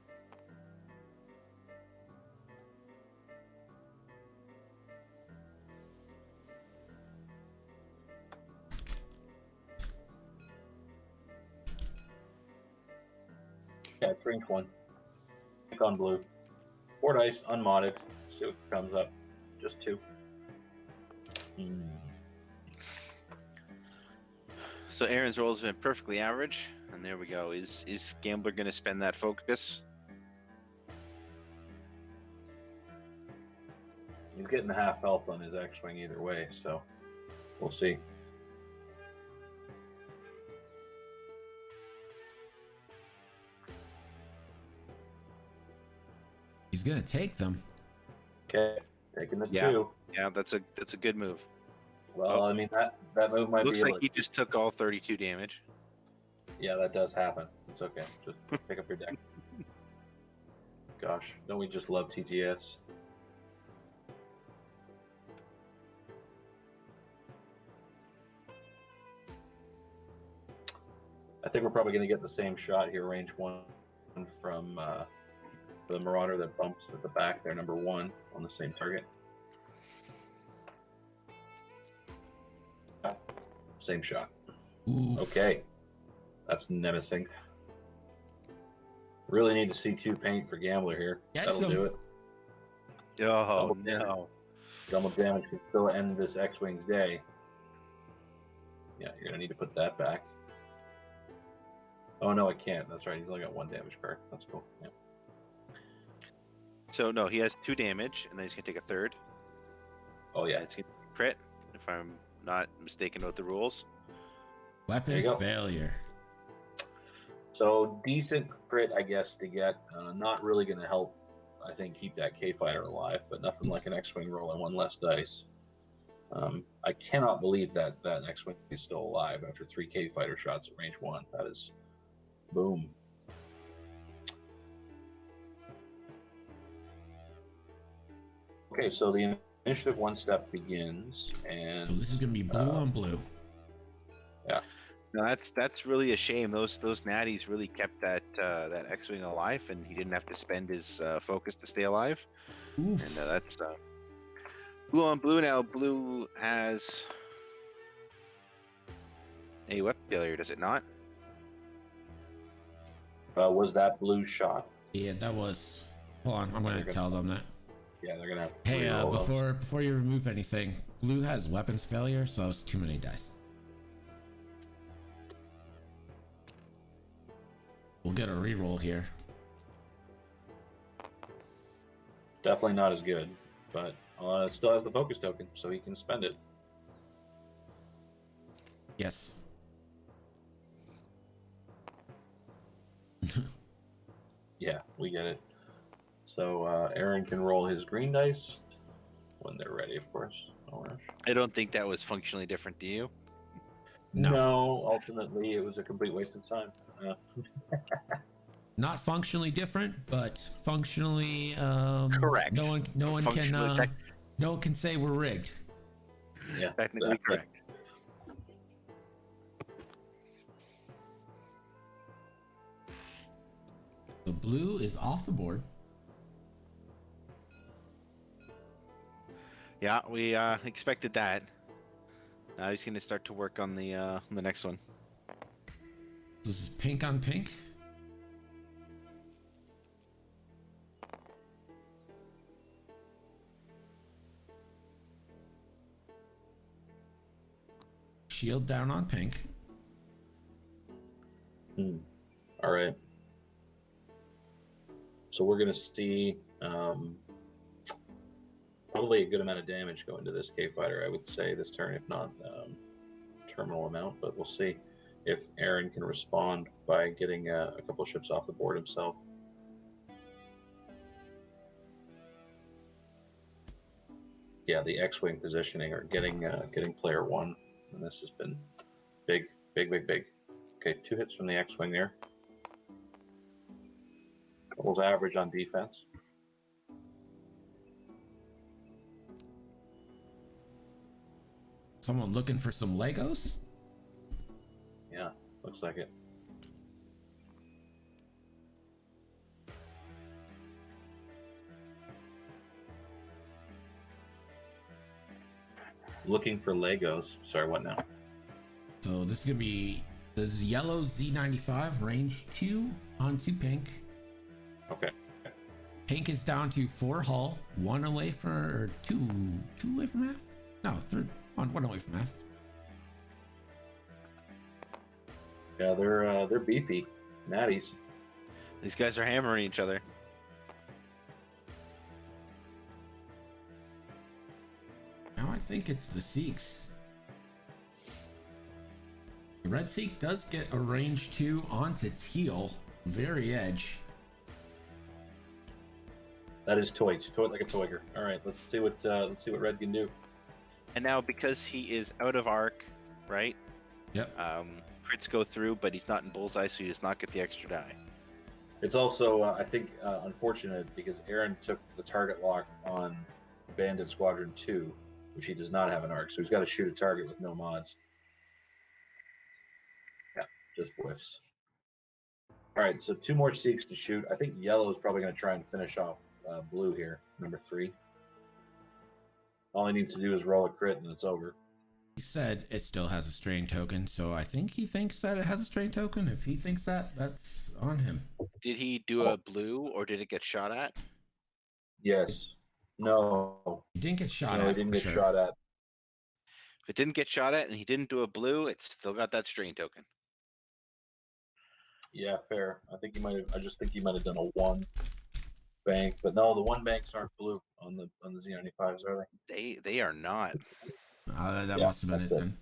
Okay, range 1. Pick on blue. 4 dice, unmodded. See what comes up. Just 2. So Aaron's rolls have been perfectly average, and there we go. Is Gambler going to spend that focus? He's getting half health on his X-Wing either way, so we'll see. He's gonna take them. Okay, taking the Yeah. 2. Yeah, that's a good move. Well, I mean, that move might Looks be... like he just took all 32 damage. Yeah, that does happen. It's okay. Just pick up your deck. Gosh, don't we just love TTS? I think we're probably going to get the same shot here, range 1, from the Marauder that bumps at the back there, number 1, on the same target. Same shot. Oof. Okay. That's nemesing. Really need to see 2 paint for Gambler here. Get That'll some. do it. Oh, damage. no. Double damage can still end this X-Wing's day. Yeah, you're going to need to put that back. Oh, no, I can't. That's right. He's only got 1 damage card. That's cool. Yeah. So, no, he has 2 damage, and then he's going to take a 3rd. Oh, yeah. It's going to crit, if I'm not mistaken about the rules. Weapons go. failure. So, decent crit, I guess, to get. Not really going to help, I think, keep that K-Fighter alive, but nothing like an X-Wing rolling 1 less dice. I cannot believe that X-Wing is still alive after 3 K-Fighter shots at range 1. That is... boom. Okay, so the initiative 1 step begins, and So this is gonna be blue on blue. yeah, No, that's really a shame. Those natties really kept that X-wing alive, and he didn't have to spend his focus to stay alive. Oof. And that's blue on blue now. Blue has a weapon failure, does it not? was that blue shot? Yeah, that was. Hold on, I'm gonna tell them that. Yeah, they're gonna have. Hey, reroll them. before you remove anything, blue has weapons failure, so it's too many dice. We'll get a reroll here. Definitely not as good, but it still has the focus token, so he can spend it. Yes. Yeah, we get it. So Aaron can roll his green dice when they're ready, of course. No rush. I don't think that was functionally different, do you? No. Ultimately, it was a complete waste of time. Not functionally different, but functionally Correct. No one Functionally can no one can say we're rigged. Yeah, Technically exactly. correct. The blue is off the board. Yeah, we expected that. Now he's going to start to work on the next one. This is pink on pink. Shield down on pink. All right. So we're going to see probably a good amount of damage go into this K-Fighter, I would say, this turn, if not terminal amount. But we'll see if Aaron can respond by getting a couple of ships off the board himself. Yeah, the X-Wing positioning or getting player 1. And this has been big. Okay, 2 hits from the X-Wing there. Couple's average on defense. Someone looking for some Legos? Yeah, looks like it. Looking for Legos. Sorry, what now? So this is gonna be Does yellow Z95 range 2 onto pink? Okay. Pink is down to 4 hull, 1 away from, or 2 away from half? No, 1 away from half. Yeah, they're beefy. Natties. These guys are hammering each other. Now I think it's the Sikhs. The red Sikh does get a range 2 onto teal, very edge. That is toy like a toiger. All right, let's see what red can do. And now because he is out of arc, right? Yep. Crits go through, but he's not in bullseye, so he does not get the extra die. It's also, I think, unfortunate because Aaron took the target lock on Bandit Squadron 2, which he does not have an arc, so he's got to shoot a target with no mods. Yeah, just whiffs. All right, so 2 more Sikhs to shoot. I think yellow is probably going to try and finish off blue here, number 3. All he needs to do is roll a crit and it's over. He said it still has a strain token, so I think he thinks that it has a strain token. If he thinks that, that's on him. Did he do a blue, or did it get shot at? Yes. No. He didn't get shot No, at. he didn't get sure. shot at. If it didn't get shot at and he didn't do a blue, it's still got that strain token. Yeah, fair. I just think he might have done a 1 bank, but no, the 1 banks aren't blue on the Z95s, are they? They are not. That Yeah, must have been it that's it. then.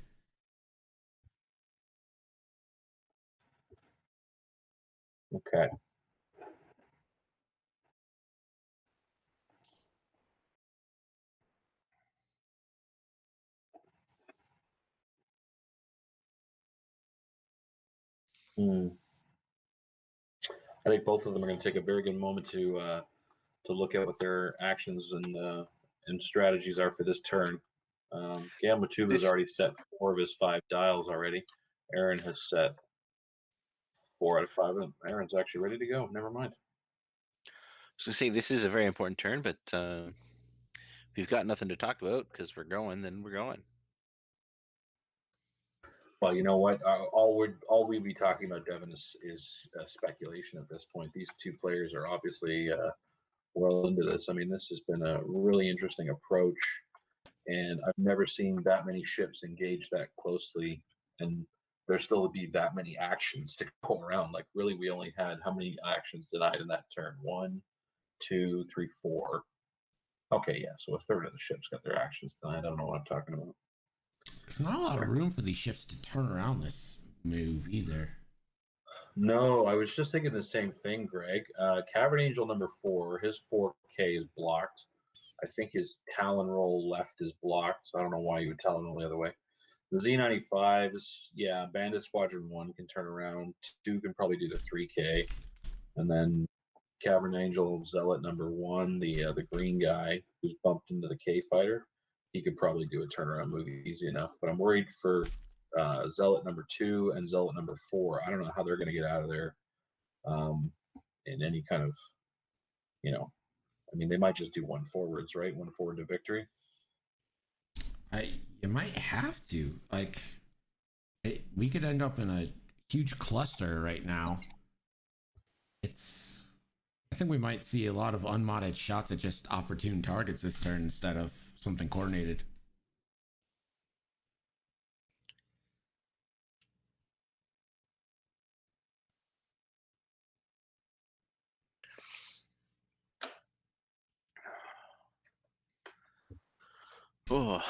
Okay. I think both of them are going to take a very good moment to look at what their actions and strategies are for this turn. GamblerTuba has already set 4 of his 5 dials already. Aaron has set 4 out of 5 of them. Aaron's actually ready to go. Never mind. So see, this is a very important turn, but if we've got nothing to talk about because we're going, then we're going. Well, you know what? All we'd be talking about, Devin, is speculation at this point. These 2 players are obviously well into this. I mean, this has been a really interesting approach, and I've never seen that many ships engage that closely, and there still be that many actions to go around. Like, really, we only had how many actions denied in that turn? 1, 2, 3, 4. Okay, yeah, so a third of the ships got their actions denied. I don't know what I'm talking about. There's not a lot of room for these ships to turn around this move either. No, I was just thinking the same thing, Greg. Cavern Angel number 4, his 4K is blocked. I think his Talon roll left is blocked. So I don't know why you would Talon roll the other way. The Z95s, yeah, Bandit Squadron 1 can turn around. 2 can probably do the 3K. And then Cavern Angel Zealot number 1, the green guy who's bumped into the K fighter, he could probably do a turnaround move easy enough. But I'm worried for Zealot number 2 and Zealot number 4. I don't know how they're going to get out of there in any kind of, I mean, they might just do 1 forwards, right? 1 forward to victory. You might have to. Like, we could end up in a huge cluster right now. I think we might see a lot of unmodded shots at just opportune targets this turn instead of something coordinated. Oh.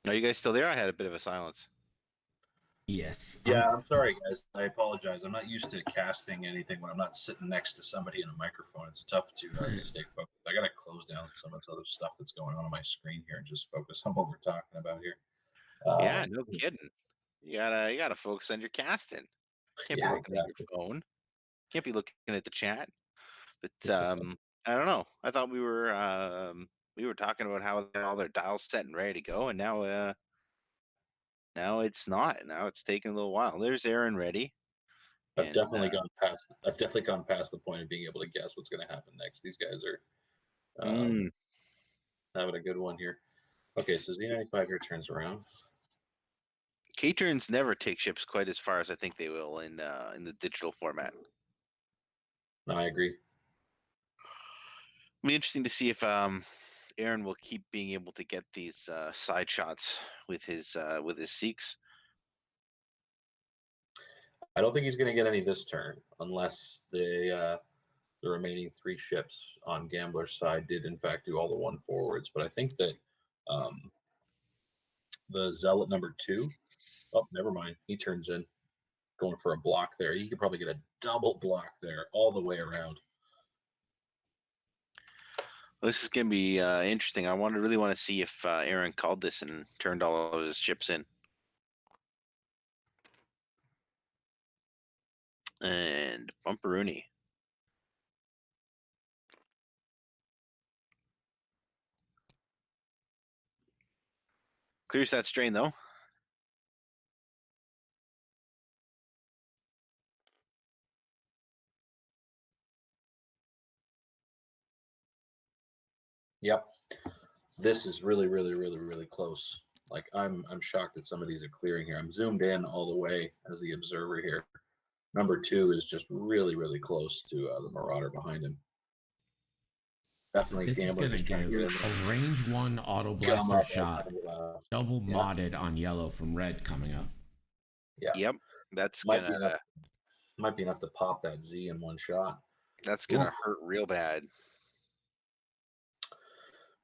Are you guys still there? I had a bit of a silence. Yes. Yeah, I'm sorry, guys. I apologize. I'm not used to casting anything when I'm not sitting next to somebody in a microphone. It's tough to stay focused. I got to close down some of this other stuff that's going on my screen here and just focus on what we're talking about here. Yeah, no kidding. You gotta focus on your casting. Can't be looking at your phone. Can't be looking at the chat. But I don't know. I thought we were we were talking about how they had all their dials set and ready to go, and now it's not. Now it's taking a little while. There's Aaron ready. I've And, definitely gone past. I've definitely gone past the point of being able to guess what's going to happen next. These guys are having a good one here. Okay, so Z95 here turns around. K-turns never take ships quite as far as I think they will in the digital format. No, I agree. It'll be interesting to see if Aaron will keep being able to get these side shots with his Seeks. I don't think he's going to get any this turn unless the remaining 3 ships on Gambler's side did in fact do all the 1 forwards. But I think that the Zealot number 2. Oh, never mind. He turns in, going for a block there. He could probably get a double block there all the way around. This is going to be interesting. I really want to see if Aaron called this and turned all of his ships in. And Bumperoonie. Clears that strain, though. Yep. This is really, really, really, really close. Like I'm shocked that some of these are clearing here. I'm zoomed in all the way as the observer here. Number 2 is just really, really close to the Marauder behind him. Definitely This is Gambler going to just trying give to get a range 1 auto Come blaster up, shot, double modded on yellow from red coming up. Yeah. Yep. That's might be enough to pop that Z in 1 shot. That's gonna hurt real bad.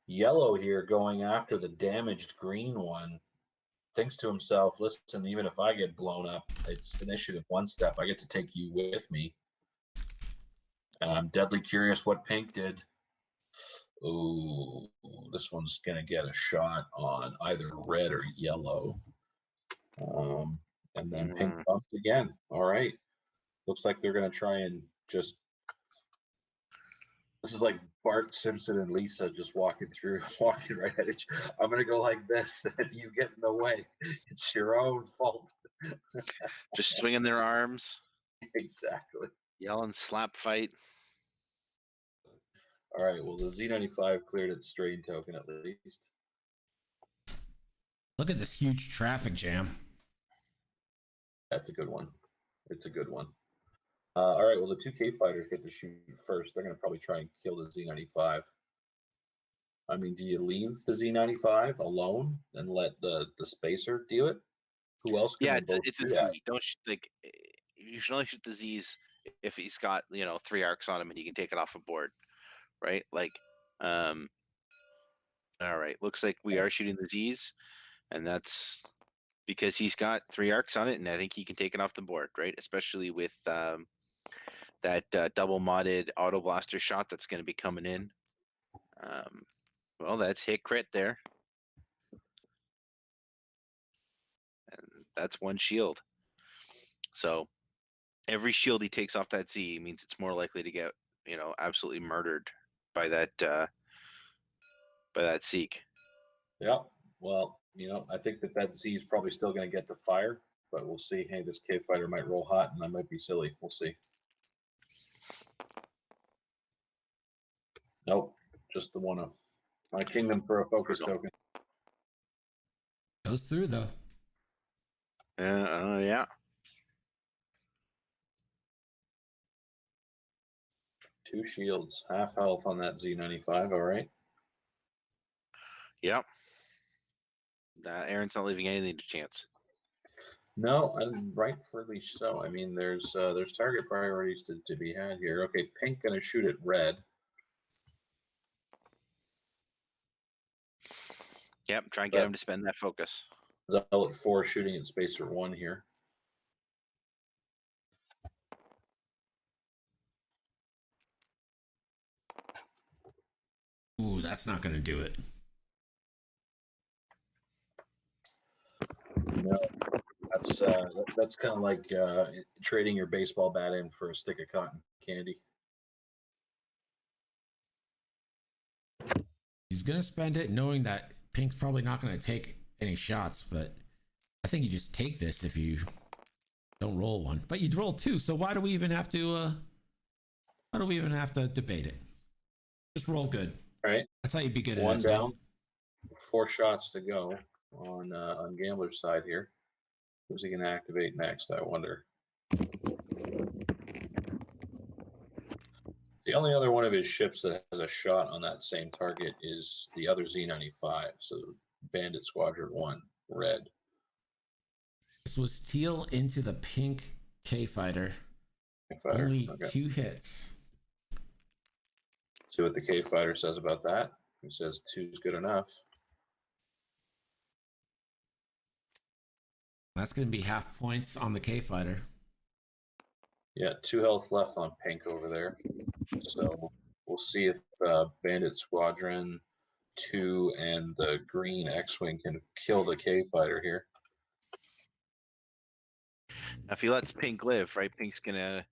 Yellow here going after the damaged green one. Thinks to himself, listen, even if I get blown up, it's initiative 1 step. I get to take you with me. And I'm deadly curious what pink did. Ooh, this one's going to get a shot on either red or yellow. And then pink bumped again. All right. Looks like they're going to try and just. This is like Bart Simpson and Lisa just walking right at each. I'm going to go like this. If you get in the way, it's your own fault. Just swinging their arms. Exactly. Yelling slap fight. All right. Well, the Z95 cleared its strain token at least. Look at this huge traffic jam. That's a good one. It's a good one. All right. Well, the 2K fighters get to shoot first. They're going to probably try and kill the Z95. I mean, do you leave the Z95 alone and let the spacer do it? Who else? Can It's a Z. Don't you should only shoot the Z's if he's got 3 arcs on him and he can take it off a board, right? All right. Looks like we are shooting the Z's, and that's because he's got 3 arcs on it, and I think he can take it off the board, right? Especially with that double modded auto blaster shot that's going to be coming in. Well, that's hit crit there. And that's 1 shield. So every shield he takes off that Z means it's more likely to get, absolutely murdered by that Seek. Yeah. Well, I think that Z is probably still going to get the fire, but we'll see. Hey, this K fighter might roll hot, and I might be silly. We'll see. Nope. Just the one of my kingdom for a focus token. Goes through though. Yeah. Two shields, half health on that Z95. All right. Yep. Aaron's not leaving anything to chance. No, and rightfully so. I mean, there's target priorities to be had here. Okay, pink gonna shoot at red. Yep, try and get him to spend that focus. Zealot 4 shooting at spacer 1 here. Ooh, that's not going to do it. No, that's kind of like trading your baseball bat in for a stick of cotton candy. He's gonna spend it knowing that Pink's probably not gonna take any shots, but I think you just take this if you don't roll one. But you'd roll two, so why do we even have to debate it? Just roll good. All right. That's how you'd be good at it. One down, 4 shots to go on Gambler's side here. Who's he gonna activate next, I wonder? The only other one of his ships that has a shot on that same target is the other Z-95. So Bandit Squadron 1, red. This was teal into the pink K-Fighter. Fighter. Only Okay. 2 hits. See what the K-Fighter says about that. He says 2 is good enough. That's going to be half points on the K-Fighter. Yeah, 2 health left on pink over there. So we'll see if Bandit Squadron 2 and the green X-Wing can kill the K-Fighter here. Now, if he lets Pink live, right? Pink's gonna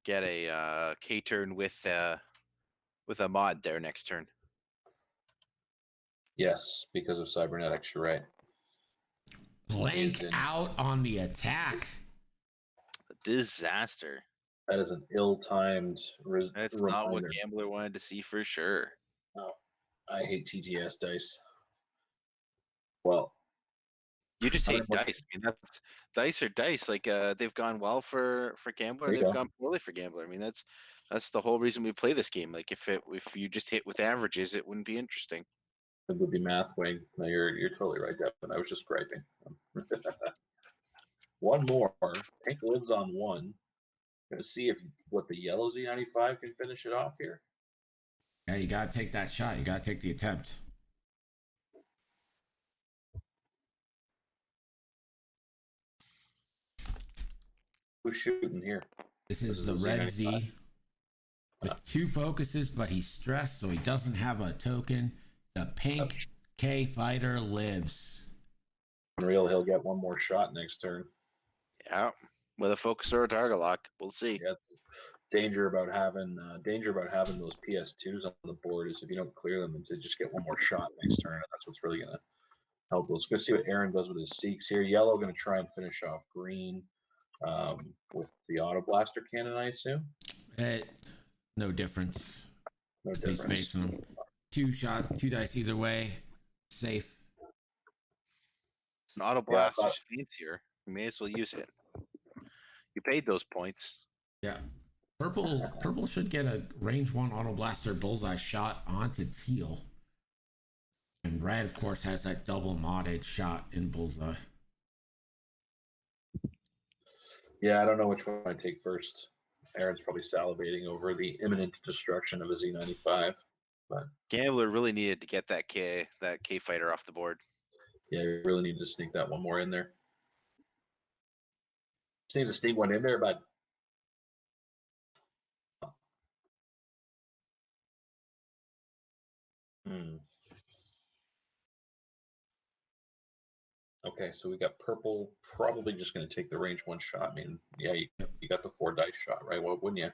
get a K turn with a mod there next turn. Yes, because of cybernetics, you're right. Blank out on the attack. Disaster. That is an ill-timed That's not what Gambler wanted to see for sure. No, I hate TTS dice. Well, You just I hate don't know what- dice. I mean, that's dice are dice. Like they've gone well for Gambler, There you they've go. gone poorly for Gambler. I mean, that's the whole reason we play this game. Like if you just hit with averages, it wouldn't be interesting. it would be Math Wing. No, you're totally right, Devin. I was just griping. One more. Pink lives on 1. Gonna see what the yellow Z95 can finish it off here. Yeah, you got to take that shot. You got to take the attempt. Who's shooting here? This is is the the red Z95. Z with 2 focuses, but he's stressed, so he doesn't have a token. The pink K-Fighter lives. Unreal, he'll get 1 more shot next turn. Yeah, with a focus or a target lock, we'll see. Yeah, danger about having those PS2s on the board is if you don't clear them, to just get 1 more shot next turn. And that's what's really gonna help. Let's go see what Aaron does with his Seeks here. Yellow gonna try and finish off green with the auto blaster cannon, I assume. No difference. No He's difference. facing him. 2 shot, 2 dice either way. Safe. It's an auto Yeah, I blast, thought- just fancier. You may as well use it. You paid those points. Yeah. Purple should get a range 1 auto blaster bullseye shot onto teal. And red, of course, has that double modded shot in bullseye. Yeah, I don't know which one I'd take first. Aaron's probably salivating over the imminent destruction of a Z95. But Gambler really needed to get that K fighter off the board. yeah, you really need to sneak that 1 more in there. Just need to sneak 1 in there, but okay, so we got purple probably just going to take the range 1 shot. I mean, yeah, you got the 4 dice shot, right? Well, wouldn't you?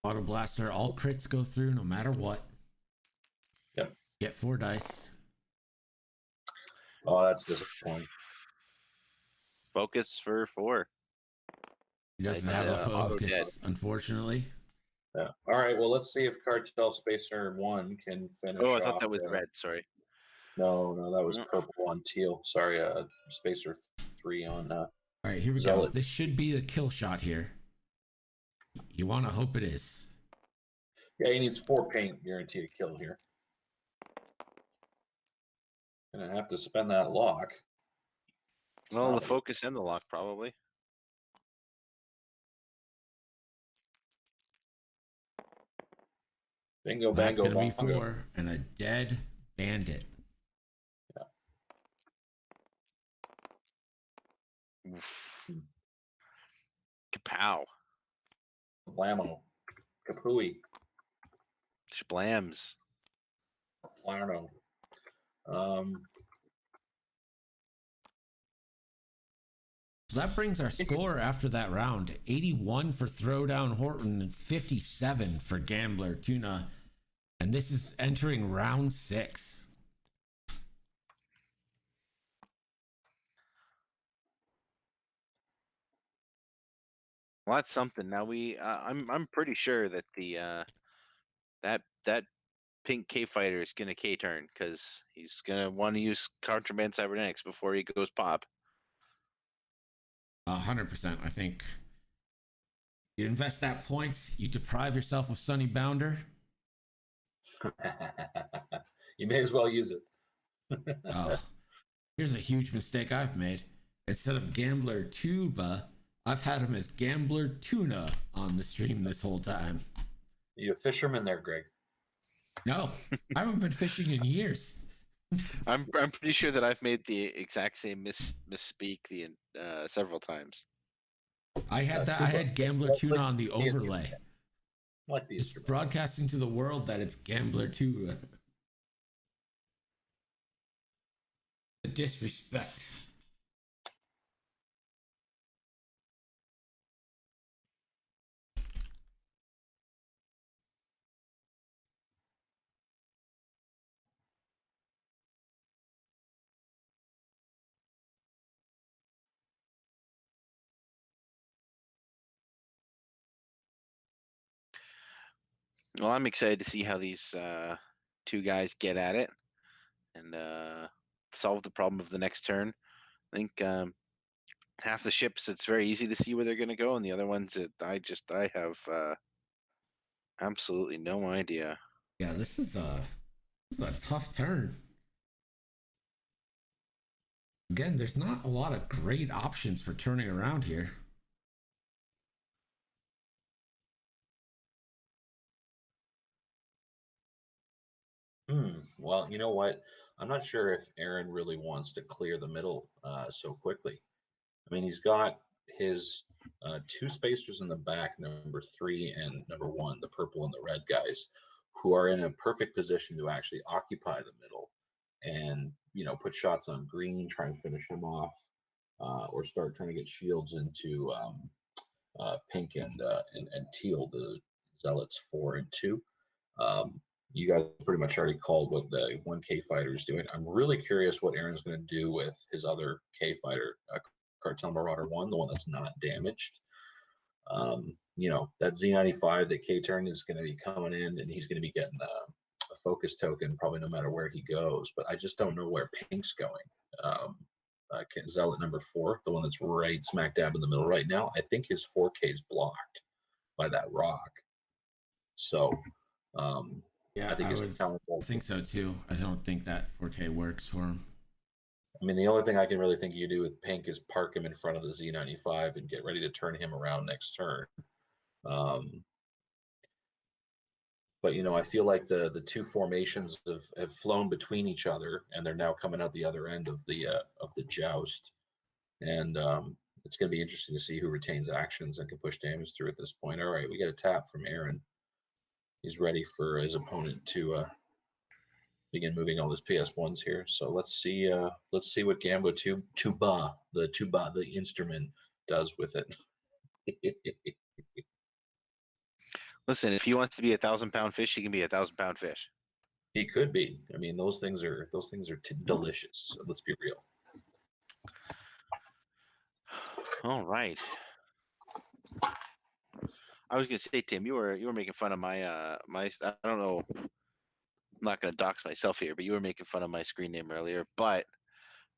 Auto blaster, all crits go through no matter what. Yep. Get 4 dice. Oh, that's disappointing. Focus for 4. He doesn't It's, have a auto focus, dead. unfortunately. Yeah. All right. Well, let's see if Cartel Spacer 1 can finish. Oh, I thought off that was the- red. Sorry. No, that was No. purple on teal. Sorry, Spacer 3 on. All right, here we go. Zealot. This should be a kill shot here. You want to hope it is. Yeah, he needs 4 paint, guarantee a kill here. Gonna have to spend that lock. Well, the not- focus and the lock probably. Bingo, That's bango, going to be bongo. 4 and a dead bandit. Oof. Kapow. Blammo. Kapooey. Splams. Plano. So that brings our score after that round. 81 for ThrowdownHorton and 57 for GamblerTuba. And this is entering round 6. Well, that's something. Now I'm pretty sure that that pink K fighter is gonna K turn because he's gonna want to use contraband cybernetics before he goes pop. 100%. I think you invest that points, you deprive yourself of Sunny Bounder. You may as well use it. Oh, here's a huge mistake I've made. Instead of GamblerTuba, I've had him as Gambler Tuna on the stream this whole time. You a fisherman there, Greg? No, I haven't been fishing in years. I'm pretty sure that I've made the exact same misspeak the several times. I had that. I Tuba. had Gambler Tuna on the overlay, Like the just instrument. broadcasting to the world that it's Gambler Tuna. The disrespect. Well, I'm excited to see how these two guys get at it and solve the problem of the next turn. I think half the ships it's very easy to see where they're going to go, and the other ones that I have absolutely no idea. Yeah, this is a tough turn. Again, there's not a lot of great options for turning around here. Well, you know what? I'm not sure if Aaron really wants to clear the middle so quickly. I mean, he's got his two spacers in the back, number 3 and number 1, the purple and the red guys, who are in a perfect position to actually occupy the middle and, put shots on green, try and finish him off, or start trying to get shields into pink and teal, the zealots 4 and 2. You guys pretty much already called what the 1K fighter is doing. I'm really curious what Aaron's going to do with his other K fighter, Cartel Marauder 1, the one that's not damaged. That Z95 that K turn is going to be coming in, and he's going to be getting a focus token probably no matter where he goes. But I just don't know where Pink's going. Zealot number 4, the one that's right smack dab in the middle right now. I think his 4K is blocked by that rock. So Yeah, I think it's I think so too. I don't think that 4K works for him. I mean, the only thing I can really think you do with Pink is park him in front of the Z95 and get ready to turn him around next turn. But I feel like the two formations have flown between each other, and they're now coming out the other end of the joust. And it's going to be interesting to see who retains actions and can push damage through at this point. All right, we get a tap from Aaron. He's ready for his opponent to begin moving all his PS1s here. So let's see what GamblerTuba, the instrument, does with it. Listen, if he wants to be 1,000-pound fish, he can be 1,000-pound fish. He could be. I mean, those things are delicious. So let's be real. All right. I was gonna say, Tim, you were making fun of my I don't know. I'm not gonna dox myself here, but you were making fun of my screen name earlier. But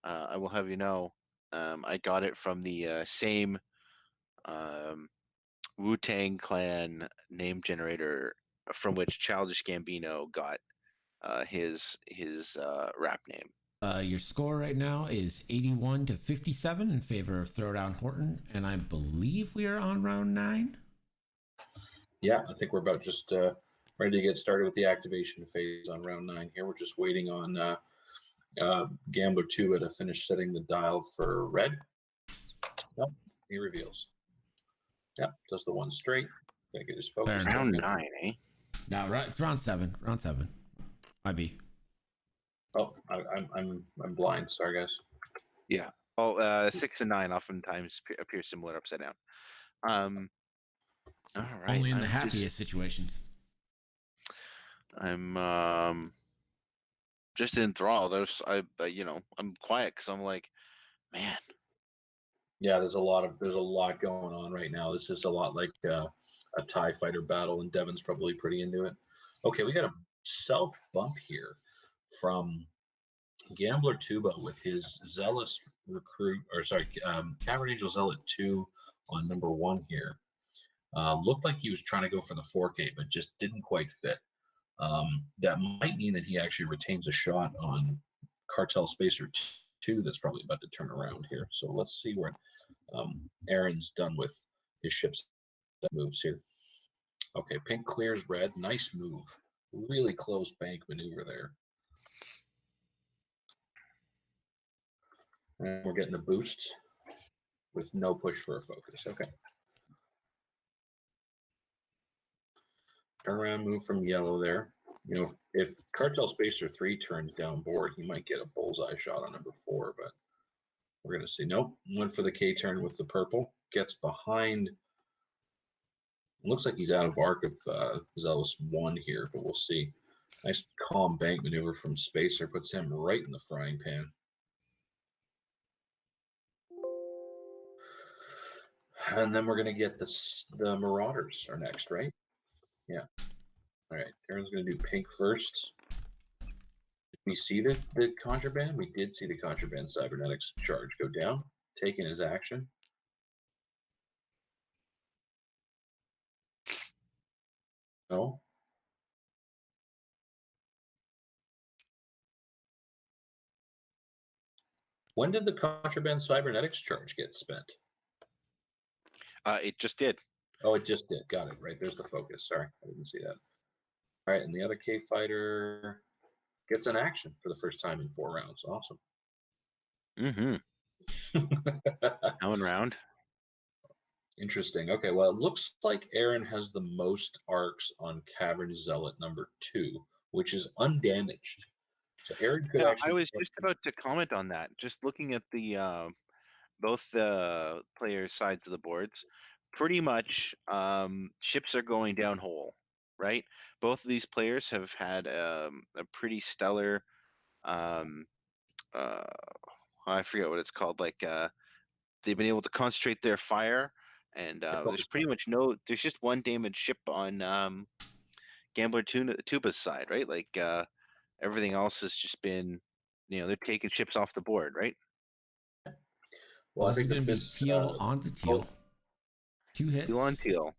I will have you know, I got it from the same Wu-Tang Clan name generator from which Childish Gambino got his rap name. Your score right now is 81-57 in favor of ThrowdownHorton, and I believe we are on round 9. Yeah, I think we're about just ready to get started with the activation phase on round 9 here. We're just waiting on GamblerTuba to finish setting the dial for red. Yep, he reveals. Yep, does the one straight. Gonna get his focus. Round 9, eh? No, it's round 7. Round 7. IB. Oh, I'm blind. Sorry, guys. Yeah. Oh, 6 and 9 oftentimes appear similar upside down. All right. Only in the happiest situations. I'm just enthralled. I'm quiet because I'm like, man, Yeah, there's a lot going on right now. This is a lot like a TIE fighter battle, and Devin's probably pretty into it. Okay, we got a self bump here from GamblerTuba with his Zealous Recruit, or sorry, Cavern Angel Zealot 2 on number 1 here. Looked like he was trying to go for the 4K, but just didn't quite fit. That might mean that he actually retains a shot on Cartel Spacer 2 that's probably about to turn around here. So let's see what Aaron's done with his ships moves here. Okay, pink clears red. Nice move. Really close bank maneuver there. And we're getting a boost with no push for a focus. Okay. Turnaround move from yellow there. You know, if Cartel Spacer 3 turns down board, he might get a bullseye shot on number 4, but we're going to see. Nope. Went for the K turn with the purple. Gets behind. Looks like he's out of arc of Zealous 1 here, but we'll see. Nice calm bank maneuver from Spacer. Puts him right in the frying pan. And then we're going to get the Marauders are next, right? Yeah. All right. Aaron's going to do pink first. Did we see the contraband? We did see the contraband cybernetics charge go down, taking his action. No. When did the contraband cybernetics charge get spent? It just did. Oh, it just did. Got it. Right. There's the focus. Sorry. I didn't see that. All right. And the other K fighter gets an action for the first time in 4 rounds. Awesome. Coming round. Interesting. Okay. Well, it looks like Aaron has the most arcs on Cavern Zealot number 2, which is undamaged. So Aaron could actually. I was just about to comment on that. Just looking at the both the players' sides of the boards, pretty much ships are going down whole, right? Both of these players have had a pretty stellar. I forget what it's called. Like they've been able to concentrate their fire, and there's pretty much no. There's just one damaged ship on GamblerTuba's side, right? Like everything else has just been, they're taking ships off the board, right? Well, I This is think going to be teal onto teal. 2 hits. Teal on teal.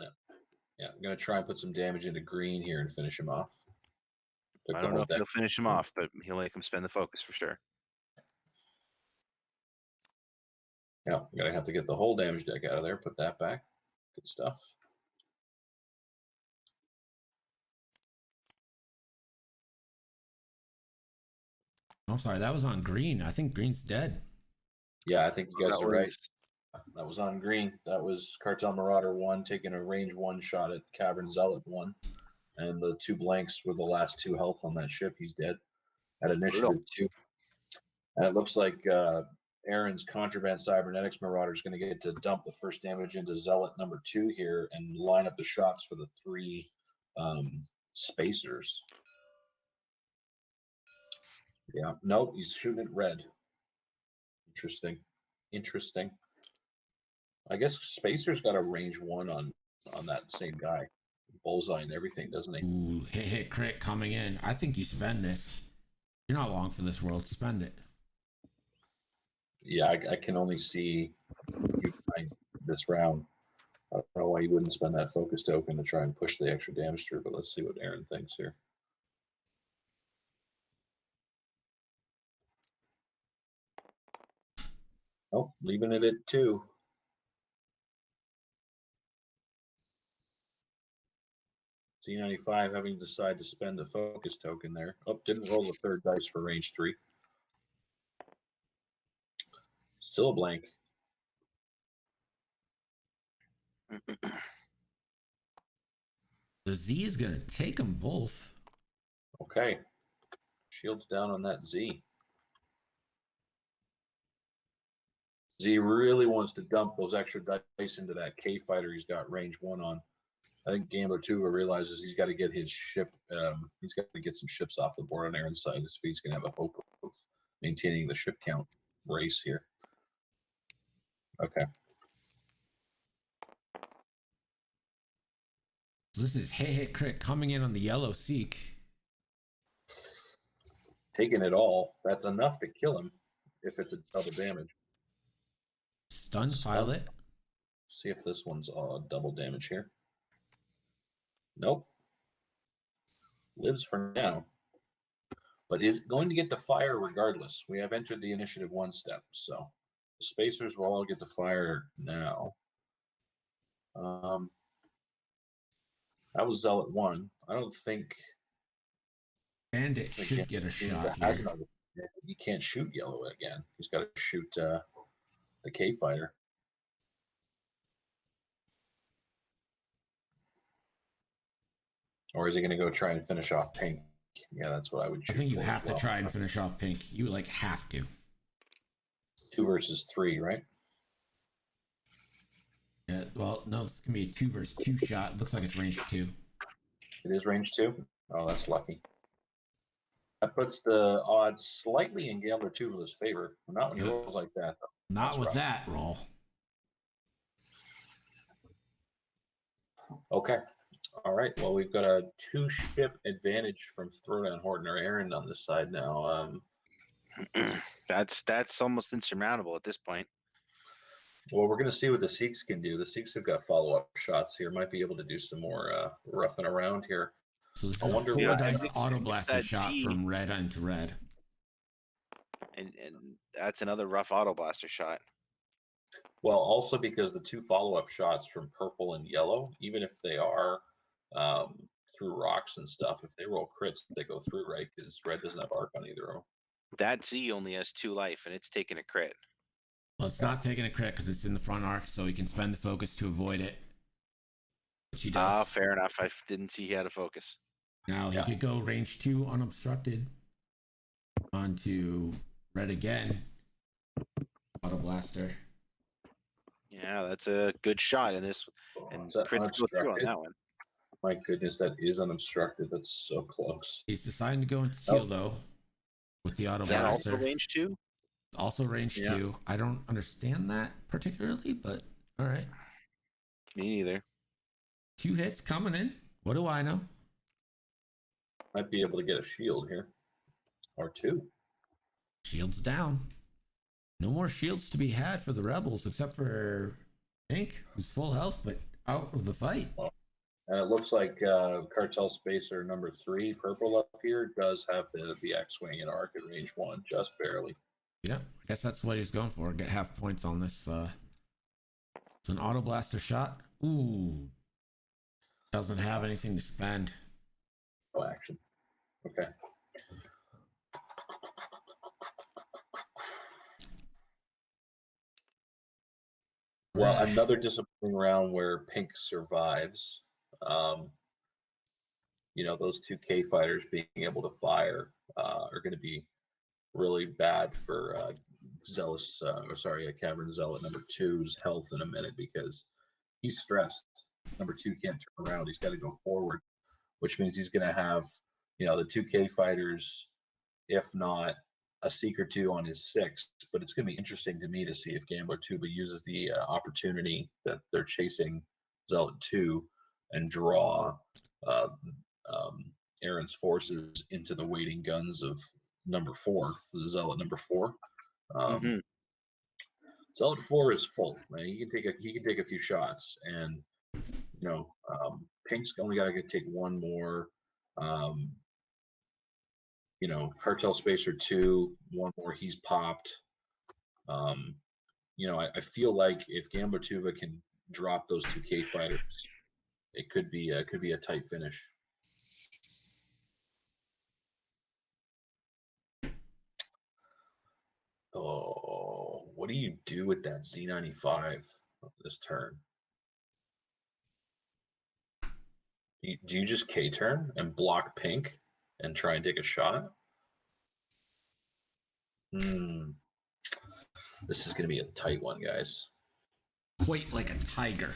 Yeah, I'm going to try and put some damage into green here and finish him off. I don't know if he'll finish him off, but he'll make him spend the focus for sure. Yeah, I'm going to have to get the whole damage deck out of there, put that back. Good stuff. I'm sorry, that was on green. I think green's dead. Yeah, I think you guys are right. That was on green. That was Cartel Marauder 1 taking a range 1 shot at Cavern Zealot 1. And the 2 blanks were the last 2 health on that ship. He's dead at initiative 2. And it looks like Aaron's Contraband Cybernetics Marauder is going to get to dump the first damage into Zealot number 2 here and line up the shots for the 3 spacers. Yeah, nope, he's shooting it red. Interesting. I guess Spacer's got a range 1 on that same guy. Bullseye and everything, doesn't he? Ooh, hit crit coming in. I think you spend this. You're not long for this world. Spend it. Yeah, I can only see you this round. I don't know why you wouldn't spend that focus token to try and push the extra damage through, but let's see what Aaron thinks here. Oh, leaving it at 2. C95 having to decide to spend the focus token there. Oh, didn't roll the 3rd dice for range 3. Still a blank. The Z is going to take them both. Okay. Shields down on that Z. Z really wants to dump those extra dice into that K fighter he's got range 1 on. I think GamblerTuba realizes he's got to get his ship, he's got to get some ships off the board on Aaron's side if he's going to have a hope of maintaining the ship count race here. Okay. So this is hit crit coming in on the yellow Seek. Taking it all. That's enough to kill him if it's a double damage. Stun pilot. See if this one's double damage here. Nope. Lives for now. But is going to get to fire regardless. We have entered the initiative 1 step, so the spacers will all get to fire now. That was Zealot 1. I don't think Bandit should get a shot has here. another. He can't shoot yellow again. He's got to shoot the K fighter. Or is he going to go try and finish off pink? Yeah, that's what I would choose. I think you have to try and finish off pink. You like have to. 2 versus 3, right? Yeah, well, no, this is gonna be a 2 versus 2 shot. Looks like it's range 2. It is range 2. Oh, that's lucky. That puts the odds slightly in GamblerTuba's favor. Not when he rolls like that, though. Not with that roll. Okay. All right. Well, we've got a 2-ship advantage from ThrowdownHorton or Aaron on this side now. That's almost insurmountable at this point. Well, we're going to see what the Sikhs can do. The Sikhs have got follow-up shots here. Might be able to do some more roughing around here. So this is a 4 dice auto blaster shot from red into red. And that's another rough auto blaster shot. Well, also because the 2 follow-up shots from purple and yellow, even if they are through rocks and stuff, if they roll crits, they go through, right? Because red doesn't have arc on either of them. That Z only has 2 life, and it's taking a crit. Well, it's not taking a crit because it's in the front arc, so he can spend the focus to avoid it. Which he does. Fair enough. I didn't see he had a focus. Now he could go range 2 unobstructed onto red again. Auto blaster. Yeah, that's a good shot in this. And crits go through on that one. My goodness, that is unobstructed. That's so close. He's deciding to go into teal though with the auto blaster. Also range 2? Also range 2. I don't understand that particularly, but all right. Me neither. 2 hits coming in. What do I know? Might be able to get a shield here. Or 2. Shields down. No more shields to be had for the rebels except for Pink, who's full health but out of the fight. And it looks like Cartel Spacer number 3, purple up here, does have the X-Wing and arc at range 1, just barely. Yeah, I guess that's what he's going for. Get half points on this. It's an auto blaster shot. Ooh. Doesn't have anything to spend. No action. Okay. Well, another disappointing round where Pink survives. Those 2 K fighters being able to fire are going to be really bad for Cavern Zealot number 2's health in a minute because he's stressed. Number 2 can't turn around. He's got to go forward, which means he's going to have, the 2K fighters, if not a Seek or 2 on his 6. But it's going to be interesting to me to see if GamblerTuba uses the opportunity that they're chasing Zealot 2 and draw Aaron's forces into the waiting guns of number 4, Zealot number 4. Zealot 4 is full, man. He can take a few shots, and Pink's only got to take 1 more. Cartel Spacer 2, 1 more. He's popped. I feel like if GamblerTuba can drop those 2K fighters, it could be a tight finish. Oh, what do you do with that Z95 this turn? Do you just K-turn and block Pink and try and take a shot? This is going to be a tight one, guys. Quite like a tiger.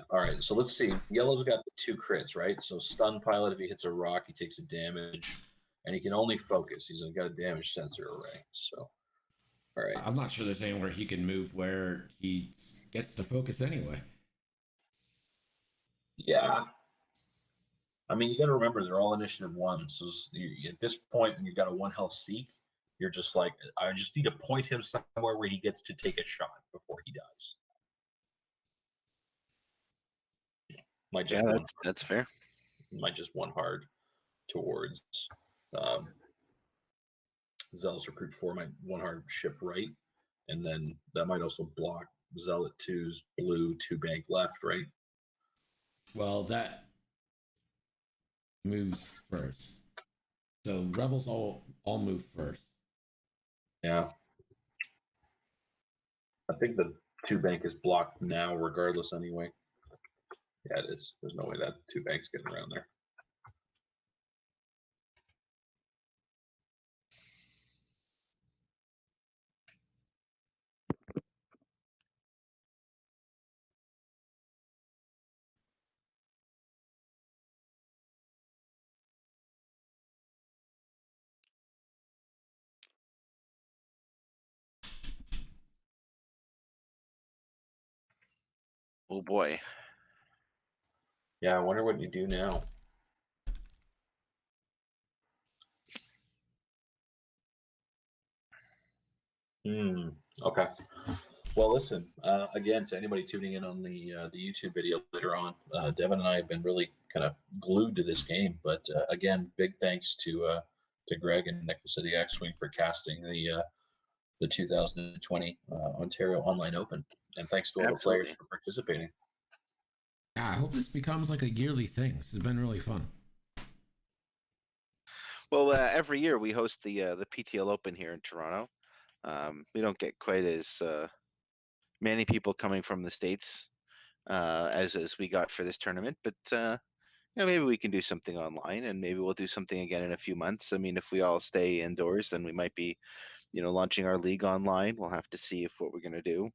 All right, so let's see. Yellow's got the 2 crits, right? So stun pilot, if he hits a rock, he takes a damage, and he can only focus. He's got a damage sensor array. So All right. I'm not sure there's anywhere he can move where he gets to focus anyway. Yeah. I mean, you got to remember they're all initiative one. So at this point, when you've got a one health Seek, you're just like, I just need to point him somewhere where he gets to take a shot before he dies. Might just that's fair. Might just one hard towards um, Zealous Recruit 4 might one hard ship right, and then that might also block Zealot 2's blue 2 bank left, right? Well, that moves first. So rebels all move first. Yeah. I think the 2 bank is blocked now, regardless, anyway. Yeah, it is. There's no way that 2 bank's getting around there. Oh boy. Yeah, I wonder what you do now. Okay. Well, listen. Again, to anybody tuning in on the YouTube video later on, Devin and I have been really kind of glued to this game. But again, big thanks to Greg and Nickel City X-Wing for casting the 2020 Ontario Online Open, and thanks to all the players for participating. Yeah, I hope this becomes like a yearly thing. This has been really fun. Well, every year we host the PTL Open here in Toronto. We don't get quite as many people coming from the States as we got for this tournament, but maybe we can do something online, and maybe we'll do something again in a few months. I mean, if we all stay indoors, then we might be, launching our league online. We'll have to see what we're gonna do.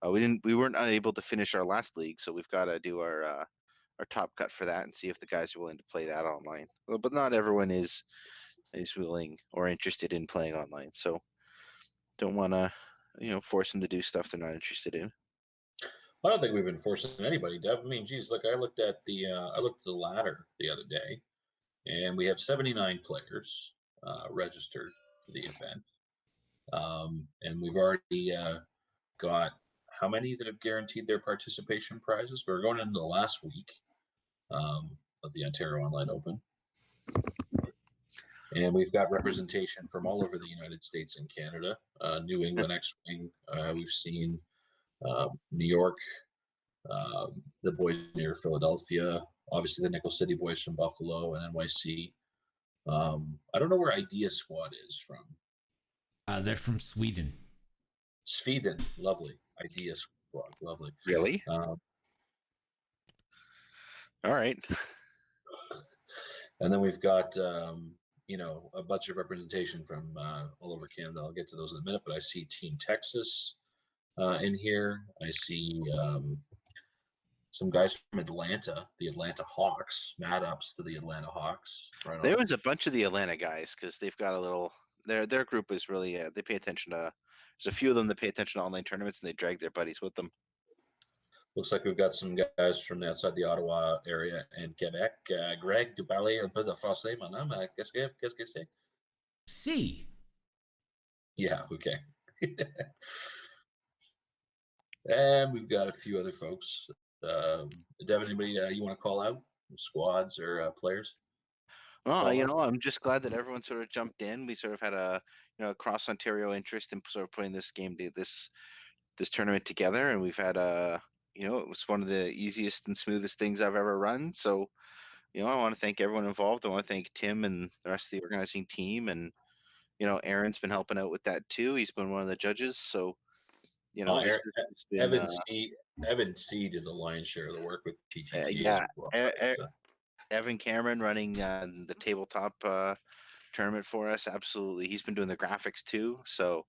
We weren't able to finish our last league, so we've got to do our top cut for that and see if the guys are willing to play that online. But not everyone is willing or interested in playing online, so don't want to force them to do stuff they're not interested in. I don't think we've been forcing anybody, Dev. I mean, geez, look, I looked at the ladder the other day, and we have 79 players registered for the event, and we've already got how many that have guaranteed their participation prizes? We're going into the last week of the Ontario Online Open, and we've got representation from all over the United States and Canada. New England X-Wing, we've seen New York, the boys near Philadelphia, obviously the Nickel City boys from Buffalo and NYC. I don't know where Idea Squad is from. They're from Sweden. Sweden, lovely. Idea Squad, lovely. Really? All right. And then we've got a bunch of representation from all over Canada. I'll get to those in a minute, but I see Team Texas in here. I see some guys from Atlanta, the Atlanta Hawks. Mad ups to the Atlanta Hawks. Right. There was a bunch of the Atlanta guys because they've got a little. Their group is really they pay attention to. There's a few of them that pay attention to online tournaments and they drag their buddies with them. Looks like we've got some guys from outside the Ottawa area and Quebec. Greg, tu parles un peu de français, madame? Qu'est-ce que c'est? Si. Yeah, okay. And we've got a few other folks. Devin, anybody you want to call out? Squads or players? Oh, I'm just glad that everyone sort of jumped in. We sort of had a cross Ontario interest in sort of putting this game this tournament together, and we've had it was one of the easiest and smoothest things I've ever run. So, I want to thank everyone involved. I want to thank Tim and the rest of the organizing team, and Aaron's been helping out with that too. He's been one of the judges, so this has been Evan C did the lion's share of the work with TTT. Yeah, Evan Cameron running the tabletop tournament for us. Absolutely, he's been doing the graphics too. So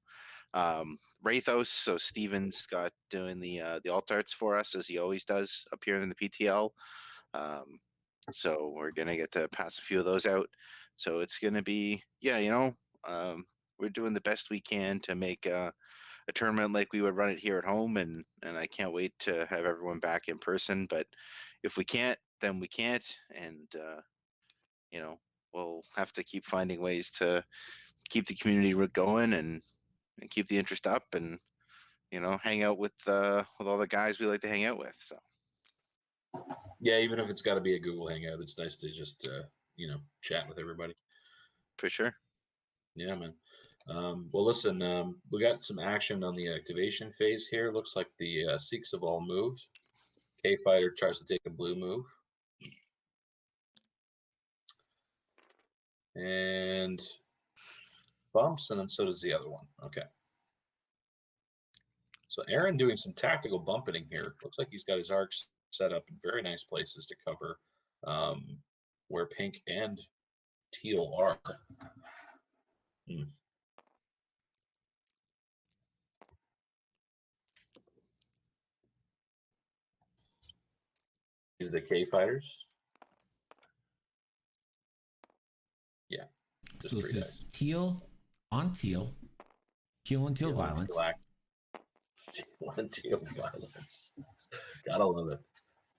Rathos, so Steven's got doing the alt arts for us as he always does up here in the PTL. So we're gonna get to pass a few of those out. So it's gonna be we're doing the best we can to make a tournament like we would run it here at home, and I can't wait to have everyone back in person. But if we can't, then we can't, and you know, we'll have to keep finding ways to keep the community going and keep the interest up, and hang out with all the guys we like to hang out with. So Yeah, even if it's got to be a Google Hangout, it's nice to just chat with everybody. for sure. Yeah, man. Well, listen, we got some action on the activation phase here. Looks like the Sikhs have all moved. K Fighter tries to take a blue move. And bumps, and then so does the other one. Okay. So Aaron doing some tactical bumping here. Looks like he's got his arcs set up in very nice places to cover where pink and teal are. Is the K Fighters? Yeah. So this is teal on teal. Teal and teal violence. Teal and teal violence. Gotta love it.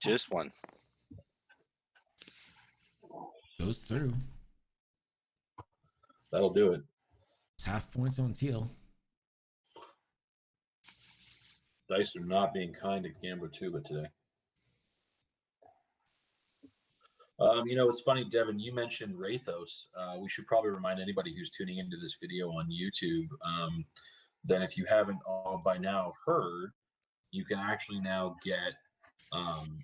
Just one. Goes through. That'll do it. It's half points on teal. Dice are not being kind to GamblerTuba today. It's funny, Devin, you mentioned Rathos. We should probably remind anybody who's tuning into this video on YouTube that if you haven't all by now heard, you can actually now get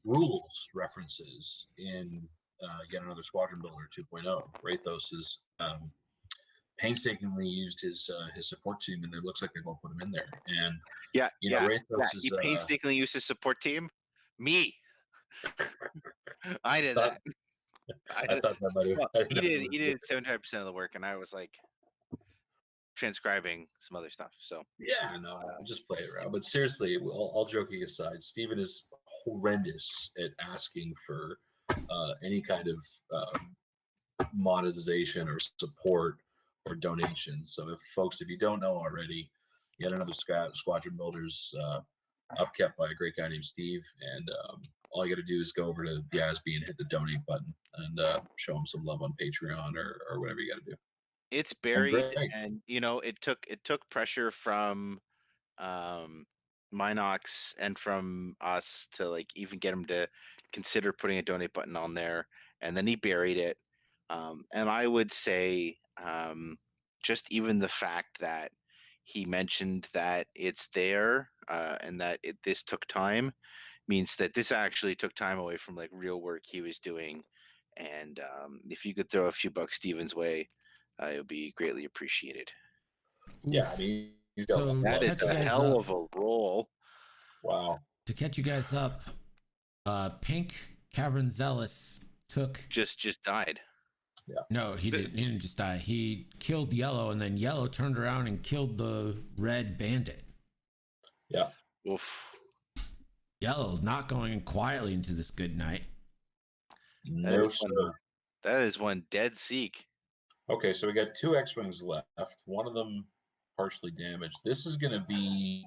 rules references in Yet Another Squadron Builder 2.0. Rathos has painstakingly used his support team, and it looks like they've all put him in there. And Rathos is he painstakingly used his support team. Me, I did that. I thought that might have. He did 75% of the work, and I was like transcribing some other stuff. So yeah, no, I just play it around. But seriously, all joking aside, Steven is horrendous at asking for any kind of monetization or support or donations. So if you don't know already, Yet Another Squadron Builders upkept by a great guy named Steve, and all you got to do is go over to Yasby and hit the donate button and show him some love on Patreon or whatever you got to do. It's buried, and it took pressure from Minox and from us to like even get him to consider putting a donate button on there, and then he buried it. And I would say just even the fact that he mentioned that it's there and that this took time means that this actually took time away from like real work he was doing. And if you could throw a few bucks Steven's way, it would be greatly appreciated. Yeah, I mean, that is a hell of a roll. Wow. To catch you guys up, Pink Cavern Zealous just died. Yeah. No, he didn't just die. He killed Yellow, and then Yellow turned around and killed the red bandit. Yeah. Oof. Yellow not going quietly into this good night. No, sir. That is one dead Sikh. Okay, so we got 2 X-Wings left. One of them partially damaged. This is going to be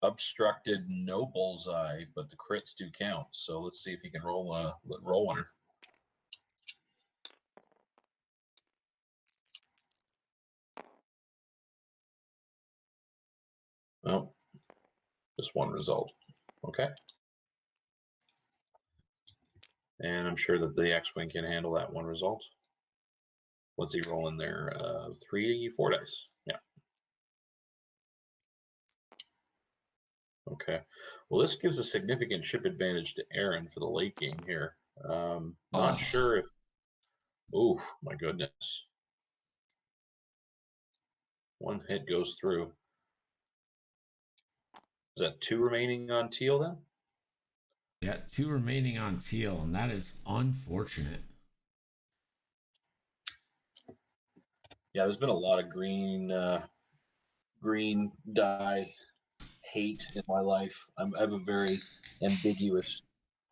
obstructed, no bullseye, but the crits do count. So let's see if he can roll one. Well, just one result. Okay. And I'm sure that the X-Wing can handle that one result. What's he rolling there? 4 dice. Yeah. Okay. Well, this gives a significant ship advantage to Aaron for the late game here. Not sure if... Oh, my goodness. One hit goes through. Is that 2 remaining on teal then? Yeah, 2 remaining on teal, and that is unfortunate. Yeah, there's been a lot of green dye hate in my life. I have a very ambiguous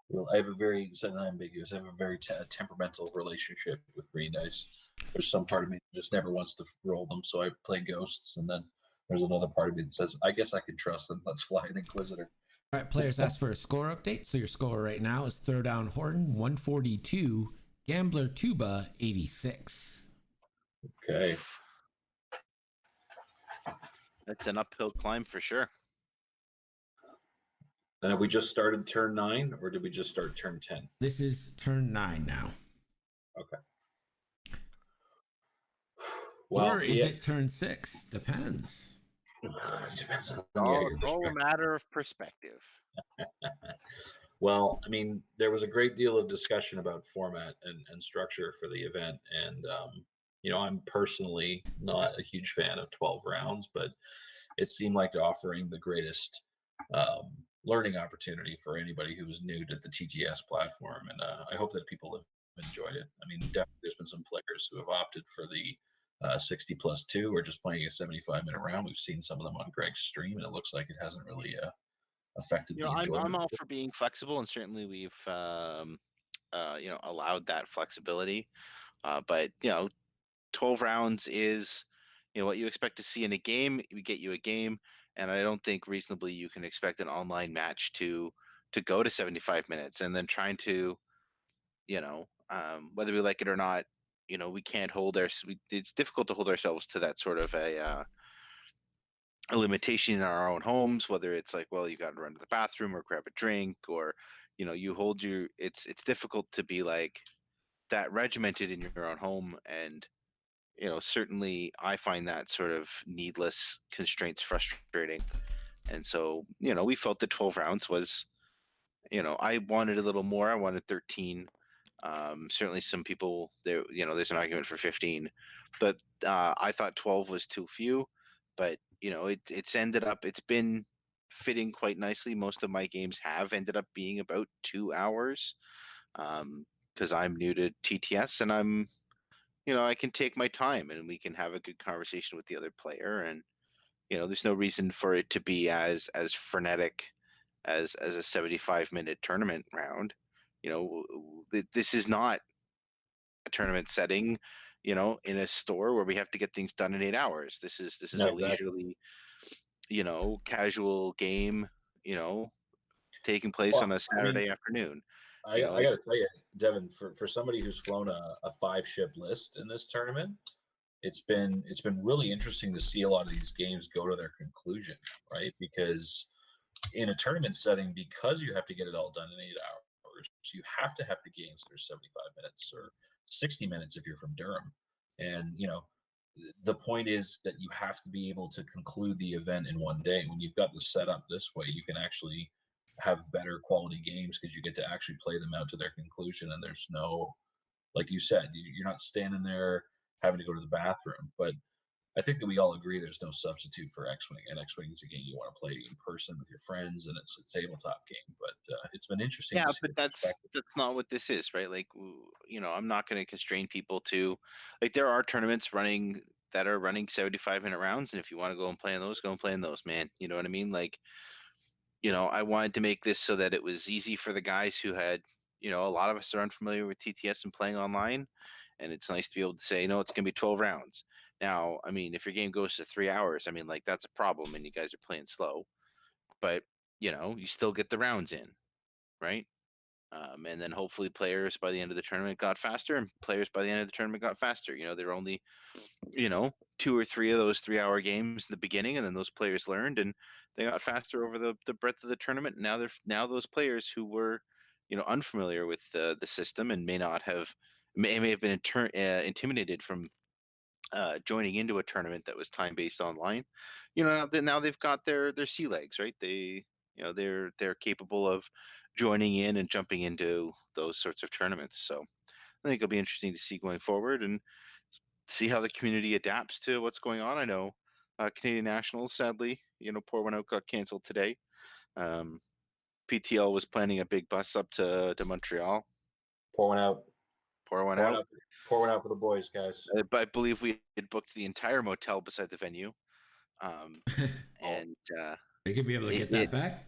Well, I have a very, it's not ambiguous. I have a very temperamental relationship with green dice. There's some part of me that just never wants to roll them, so I play ghosts, and then there's another part of me that says, I guess I can trust them. Let's fly an Inquisitor. All right, players ask for a score update. So your score right now is ThrowdownHorton 142, GamblerTuba 86. Okay. That's an uphill climb for sure. And have we just started turn 9, or did we just start turn 10? This is turn 9 now. Okay. Well, or is it turn 6? Depends. Depends on It's all a matter of perspective. Well, I mean, there was a great deal of discussion about format and structure for the event. And, I'm personally not a huge fan of 12 rounds, but it seemed like offering the greatest learning opportunity for anybody who was new to the TTS platform. And I hope that people have enjoyed it. I mean, definitely there's been some players who have opted for the 60 plus 2 or just playing a 75-minute round. We've seen some of them on Greg's stream, and it looks like it hasn't really affected the enjoyment. I'm all for being flexible, and certainly we've allowed that flexibility. But 12 rounds is what you expect to see in a game. We get you a game, and I don't think reasonably you can expect an online match to go to 75 minutes, and then trying to whether we like it or not, we can't hold it's difficult to hold ourselves to that sort of a limitation in our own homes, whether it's like, well, you got to run to the bathroom or grab a drink, or you hold it's difficult to be like that regimented in your own home. And certainly I find that sort of needless constraints frustrating. And so we felt that 12 rounds was, I wanted a little more. I wanted 13. Certainly some people there, there's an argument for 15, but I thought 12 was too few. But it's ended up, it's been fitting quite nicely. Most of my games have ended up being about 2 hours, because I'm new to TTS, and I'm I can take my time and we can have a good conversation with the other player. And there's no reason for it to be as frenetic as a 75-minute tournament round. This is not a tournament setting, in a store where we have to get things done in 8 hours. This is No, a leisurely, casual game, taking place well, on a I Saturday mean, afternoon. I got to tell you, Devin, for somebody who's flown a 5-ship list in this tournament, it's been really interesting to see a lot of these games go to their conclusion, right? Because in a tournament setting, because you have to get it all done in 8 hours, you have to have the games that are 75 minutes or 60 minutes if you're from Durham. And, the point is that you have to be able to conclude the event in one day. When you've got the setup this way, you can actually have better quality games because you get to actually play them out to their conclusion. And there's no, like you said, you're not standing there having to go to the bathroom. But I think that we all agree there's no substitute for X-Wing, and X-Wing is a game you want to play in person with your friends, and it's a tabletop game. But it's been interesting. Yeah, to see but that's not what this is, right? Like, I'm not going to constrain people to, like, there are tournaments running that are running 75-minute rounds, and if you want to go and play in those, go and play in those, man. You know what I mean? Like, I wanted to make this so that it was easy for the guys who had, a lot of us are unfamiliar with TTS and playing online, and it's nice to be able to say, no, it's going to be 12 rounds. Now, I mean, if your game goes to 3 hours, I mean, like, that's a problem, and you guys are playing slow, but you still get the rounds in, right? And then hopefully players by the end of the tournament got faster, and players by the end of the tournament got faster. There were only, 2 or 3 of those 3-hour games in the beginning, and then those players learned and they got faster over the breadth of the tournament. Now those players who were, unfamiliar with the system and may have been intimidated from joining into a tournament that was time based online. Now they've got their sea legs, right? They're capable of joining in and jumping into those sorts of tournaments. So I think it'll be interesting to see going forward and see how the community adapts to what's going on. I know Canadian Nationals, sadly, pour one out, got canceled today. PTL was planning a big bus up to Montreal. Pour one out. Pour one out. Pour one out for the boys, guys. I believe we had booked the entire motel beside the venue. And they could be able to get that back.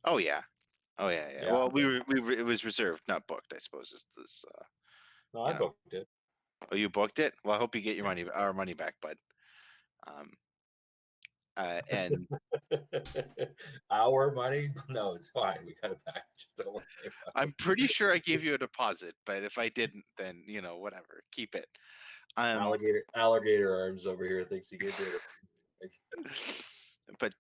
Oh yeah, Oh yeah, yeah. Yeah. Well, it was reserved, not booked. I suppose is this. No, I Yeah. booked it. Oh, you booked it? Well, I hope you get our money back, bud. Um, and Our money? No, it's fine. We got it back. Just don't worry about I'm pretty sure I gave you a deposit, but if I didn't, then whatever, keep it. Alligator arms over here thinks he could do it. But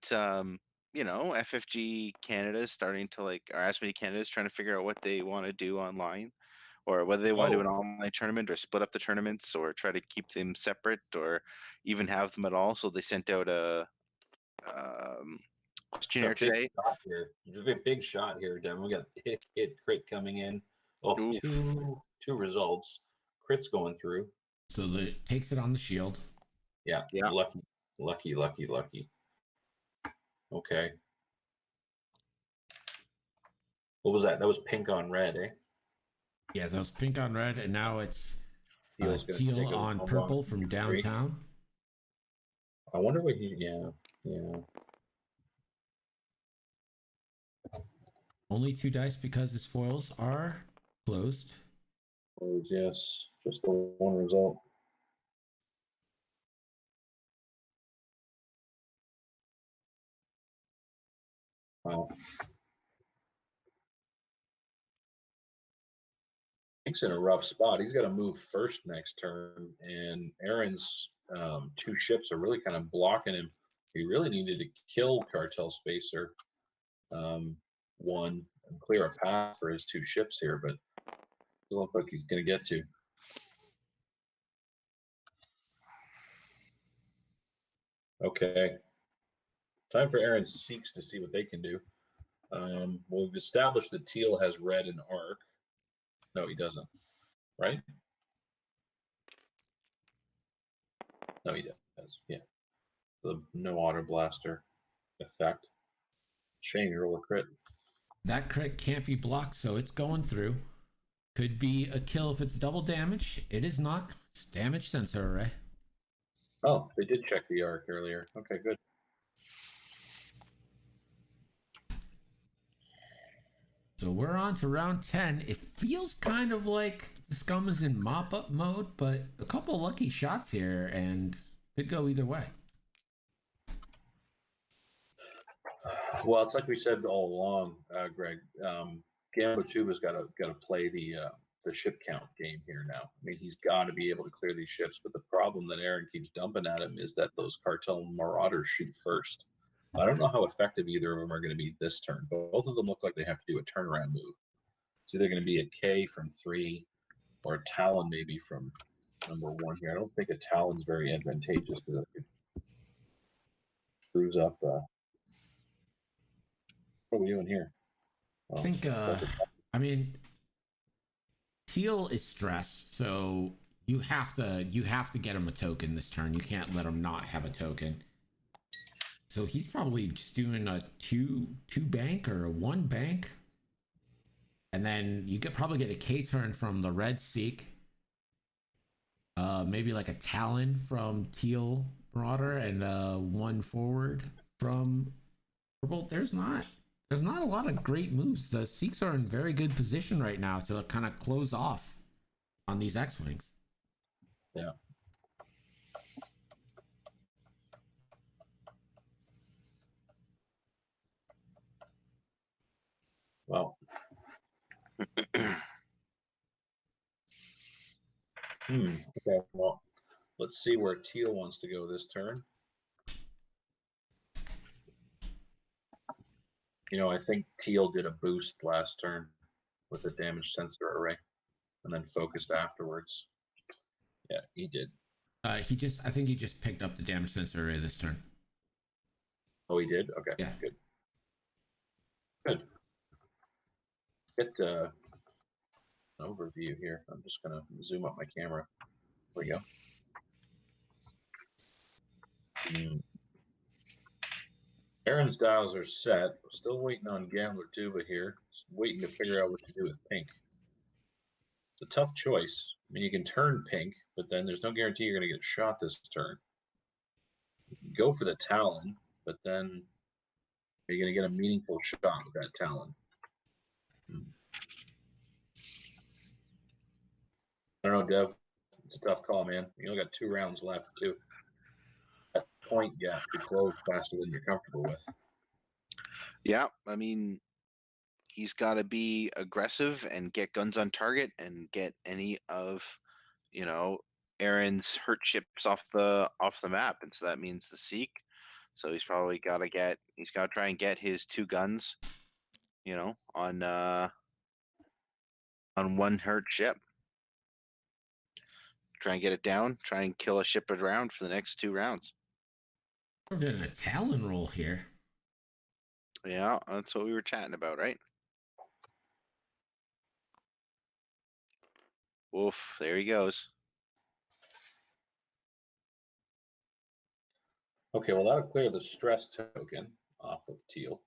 FFG Canada is starting to or SMD Canada is trying to figure out what they want to do online, or whether they want to do an online tournament or split up the tournaments or try to keep them separate or even have them at all. So they sent out a questionnaire today. There's a big shot here, Devin. We got hit crit coming in. Oh, Oof. two results. Crit's going through. So that takes it on the shield. Yeah. Lucky. Okay. What was that? That was pink on red, eh? Yeah, that was pink on red, and now it's Teal's gonna teal take a on home purple run. from downtown. I wonder what he. Yeah. Only 2 dice because his foils are closed. Yes, just the one result. Wow. Pink's in a rough spot. He's got to move first next turn, and Aaron's 2 ships are really kind of blocking him. He really needed to kill Cartel Spacer 1 and clear a path for his 2 ships here, but it doesn't look like he's going to get to. Okay. Time for Aaron's Seeks to see what they can do. We've established that Teal has red and arc. No, he doesn't. Right? No, he does. Yeah. The no auto blaster effect. Shane, you roll a crit. That crit can't be blocked, so it's going through. Could be a kill if it's double damage. It is not. It's damage sensor array. Oh, they did check the arc earlier. Okay, good. So we're on to round 10. It feels kind of like the scum is in mop-up mode, but a couple lucky shots here and could go either way. Well, it's like we said all along, Greg. GamblerTuba's got to play the ship count game here now. I mean, he's got to be able to clear these ships. But the problem that Aaron keeps dumping at him is that those cartel marauders shoot first. I don't know how effective either of them are going to be this turn. Both of them look like they have to do a turnaround move. It's either going to be a K from 3 or a Talon maybe from number 1 here. I don't think a Talon's very advantageous because it screws up. What are we doing here? I think, I mean, Teal is stressed, so you have to get him a token this turn. You can't let him not have a token. So he's probably just doing a two bank or a 1 bank. And then you could probably get a K turn from the red Seek. Maybe like a Talon from Teal Marauder and 1 forward from purple. There's not a lot of great moves. The Seeks are in very good position right now to kind of close off on these X-Wings. Yeah. Well. Okay. Well, let's see where Teal wants to go this turn. I think Teal did a boost last turn with a damage sensor array and then focused afterwards. Yeah, he did. I think he just picked up the damage sensor array this turn. Oh, he did? Okay. Yeah. Good. Get an overview here. I'm just going to zoom up my camera. There we go. Aaron's dials are set. We're still waiting on GamblerTuba here. Just waiting to figure out what to do with pink. It's a tough choice. I mean, you can turn pink, but then there's no guarantee you're going to get shot this turn. You can go for the Talon, but then are you going to get a meaningful shot with that Talon? I don't know, Dev. It's a tough call, man. You only got 2 rounds left, too. That point gap could close faster than you're comfortable with. Yeah, I mean, he's got to be aggressive and get guns on target and get any of, Aaron's hurt ships off the map, and so that means the Seek. So he's probably got to try and get his 2 guns, on one hurt ship. Try and get it down. Try and kill a ship around for the next 2 rounds. We're getting a Talon roll here. Yeah, that's what we were chatting about, right? Oof, there he goes. Okay, well, that'll clear the stress token off of Teal.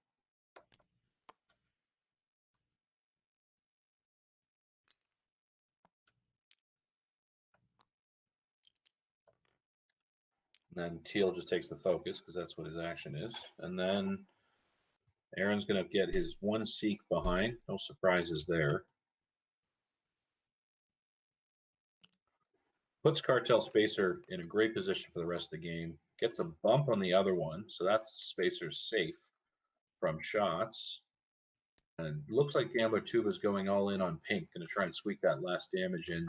And then Teal just takes the focus because that's what his action is. And then Aaron's going to get his 1 Seek behind. No surprises there. Puts Cartel Spacer in a great position for the rest of the game. Gets a bump on the other one, so that's Spacer's safe from shots. And it looks like GamblerTuba is going all in on Pink, going to try and squeak that last damage in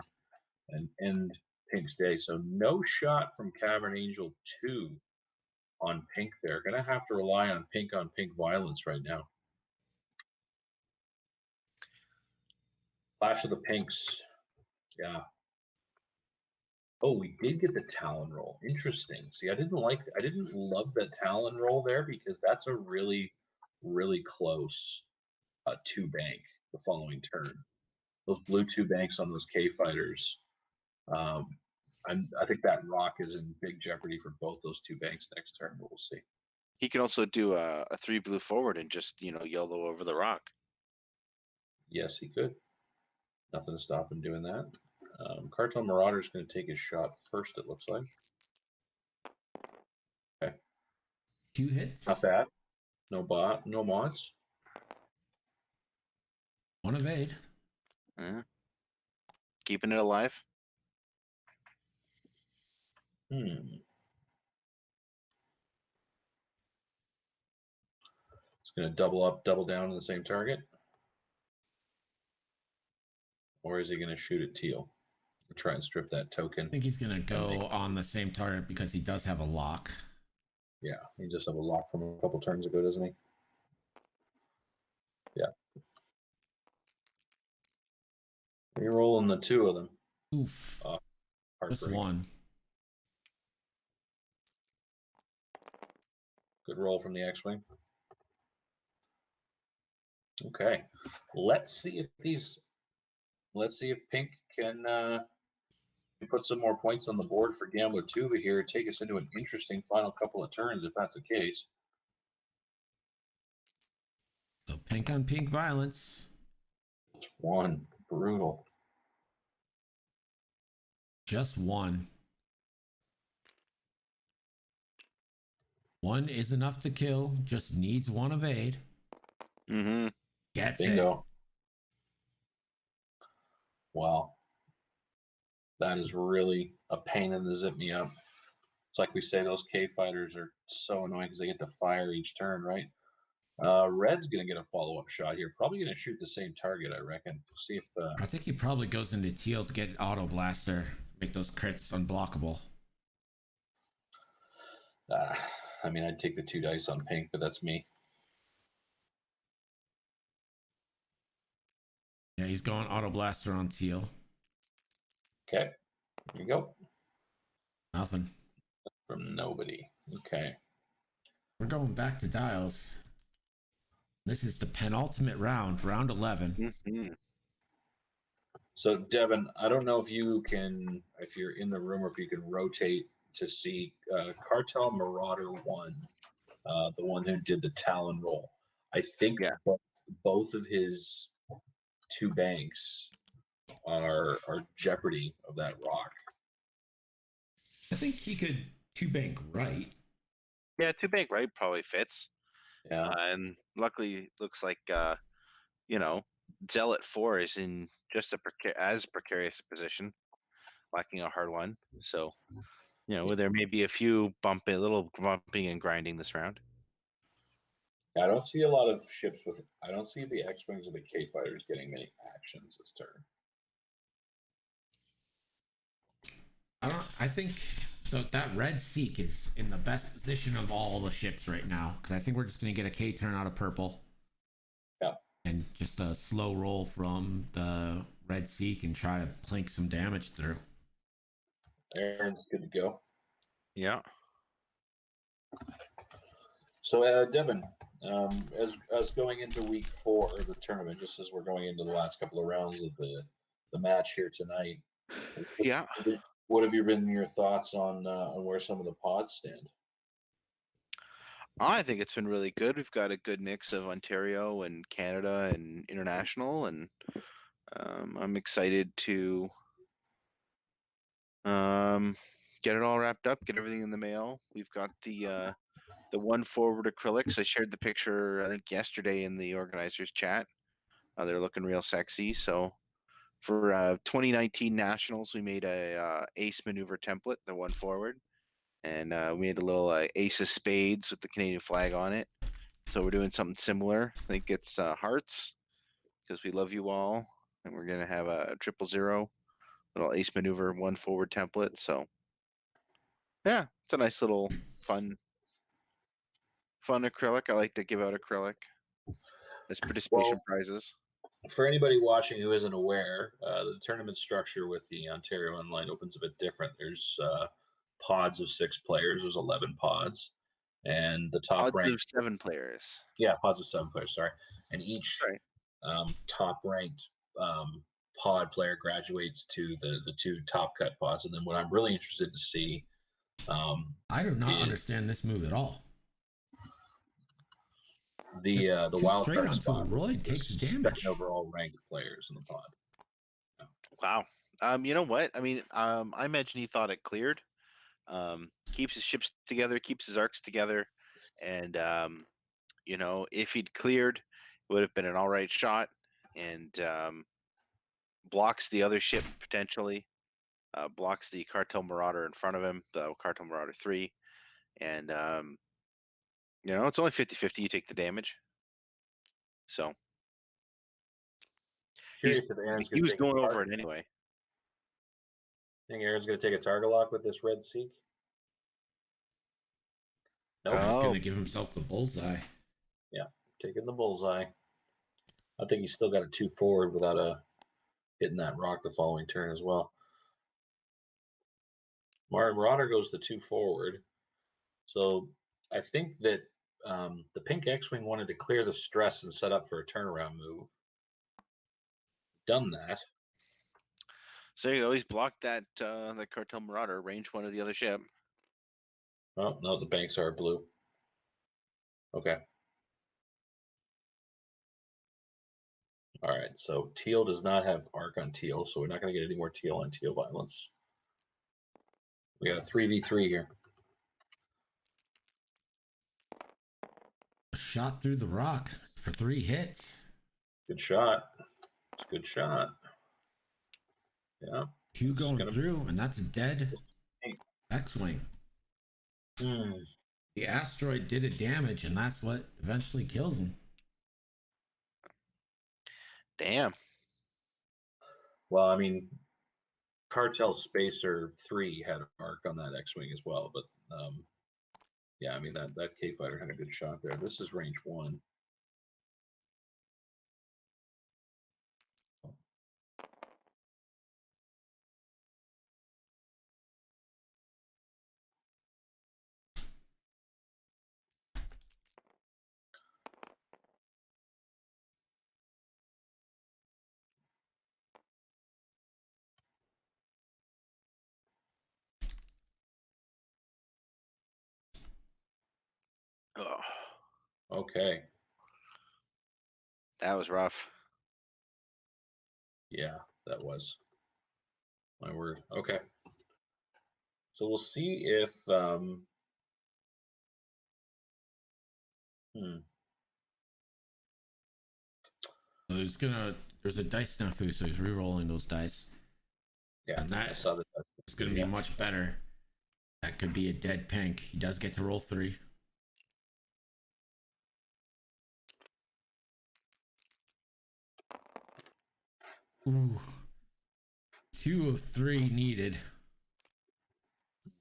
and end Pink's day. So no shot from Cavern Angel 2 on Pink there. Going to have to rely on Pink violence right now. Clash of the Pinks. Yeah. Oh, we did get the Talon roll. Interesting. See, I didn't love that Talon roll there because that's a really, really close 2 bank the following turn. Those blue 2 banks on those K fighters. I think that rock is in big jeopardy for both those 2 banks next turn. But we'll see. He can also do a 3 blue forward and just, YOLO over the rock. Yes, he could. Nothing to stop him doing that. Cartel Marauder is going to take his shot first, it looks like. Okay. 2 hits. Not bad. No mods. 1 evade. Keeping it alive. It's going to double down on the same target. Or is he going to shoot at Teal? Try and strip that token. I think he's going to go on the same target because he does have a lock. Yeah, he just have a lock from a couple turns ago, doesn't he? Yeah. Rerolling the 2 of them. Oof. Just 1. Good roll from the X-Wing. Okay. Let's see if Pink can put some more points on the board for GamblerTuba here, take us into an interesting final couple of turns if that's the case. So Pink on Pink violence. It's 1. Brutal. Just 1. 1 is enough to kill. Just needs 1 evade. Gets Bingo. it. Wow. That is really a pain in the zip me up. It's like we say, those K fighters are so annoying because they get to fire each turn, right? Red's going to get a follow-up shot here. Probably going to shoot the same target, I reckon. See if I think he probably goes into Teal to get Auto Blaster, make those crits unblockable. I mean, I'd take the 2 dice on Pink, but that's me. Yeah, he's going Auto Blaster on Teal. Okay, here you go. Nothing. From nobody. Okay. We're going back to dials. This is the penultimate round, round 11. So, Devin, I don't know if you're in the room or if you can rotate to see Cartel Marauder 1, the one who did the Talon roll. I think both of his 2 banks are jeopardy of that rock. I think he could 2 bank right. Yeah, 2 bank right probably fits. Yeah. And luckily, looks like Zealot 4 is in just as precarious a position, lacking a hard one. So, there may be a little bumping and grinding this round. I don't see a lot of ships with. I don't see the X-wings or the K-fighters getting many actions this turn. I think that red Seek is in the best position of all the ships right now, because I think we're just going to get a K turn out of purple. Yeah. And just a slow roll from the red Seek and try to plink some damage through. Aaron's good to go. Yeah. So, Devin, as going into week 4 of the tournament, just as we're going into the last couple of rounds of the match here tonight, Yeah. what have been your thoughts on where some of the pods stand? I think it's been really good. We've got a good mix of Ontario and Canada and international, and I'm excited to get it all wrapped up, get everything in the mail. We've got the one forward acrylics. I shared the picture, I think, yesterday in the organizers chat. They're looking real sexy. So for 2019 nationals, we made a ace maneuver template, the one forward, and we made a little ace of spades with the Canadian flag on it. So we're doing something similar. I think it's hearts, because we love you all, and we're gonna have a 000 little ace maneuver one forward template. So yeah, it's a nice little fun acrylic. I like to give out acrylic as participation prizes. For anybody watching who isn't aware, the tournament structure with the Ontario Online Open's a bit different. There's pods of 6 players. There's 11 pods, and the top Odds ranked of 7 players. Yeah, pods of 7 players. Sorry, and each top ranked pod player graduates to the 2 top cut pods. And then what I'm really interested to see, I do not understand this move at all. The wild straight card onto spot. Royd takes damage. Overall ranked players in the pod. Wow. You know what? I mean, I imagine he thought it cleared. Keeps his ships together, keeps his arcs together, and if he'd cleared, it would have been an all right shot, and blocks the other ship potentially, blocks the Cartel Marauder in front of him, the Cartel Marauder 3, and it's only 50-50. You take the damage. So Curious if Aaron's he was going over it anyway. Think Aaron's going to take a target lock with this red Seek? No, nope. He's going to give himself the bullseye. Yeah, taking the bullseye. I think he's still got a 2 forward without hitting that rock the following turn as well. Marauder goes to 2 forward. So I think that the pink X-Wing wanted to clear the stress and set up for a turnaround move. Done that. So you always blocked that the Cartel Marauder, range 1 of the other ship. Oh, no, the banks are blue. Okay. All right, so teal does not have arc on teal, so we're not going to get any more teal on teal violence. We got a 3v3 here. Shot through the rock for 3 hits. Good shot. It's a good shot. Yeah. 2 going through, and that's a dead X-Wing. The asteroid did a damage, and that's what eventually kills him. Damn. Well, I mean, Cartel Spacer 3 had arc on that X-Wing as well, but yeah, I mean, that K-Fighter had a good shot there. This is range 1. Oh. Okay. That was rough. Yeah, that was. My word. Okay. So we'll see if So he's gonna there's a dice snafu, so he's re-rolling those dice. Yeah, And I that saw that. is going to be much better. That could be a dead pink. He does get to roll 3. Ooh. 2 of 3 needed.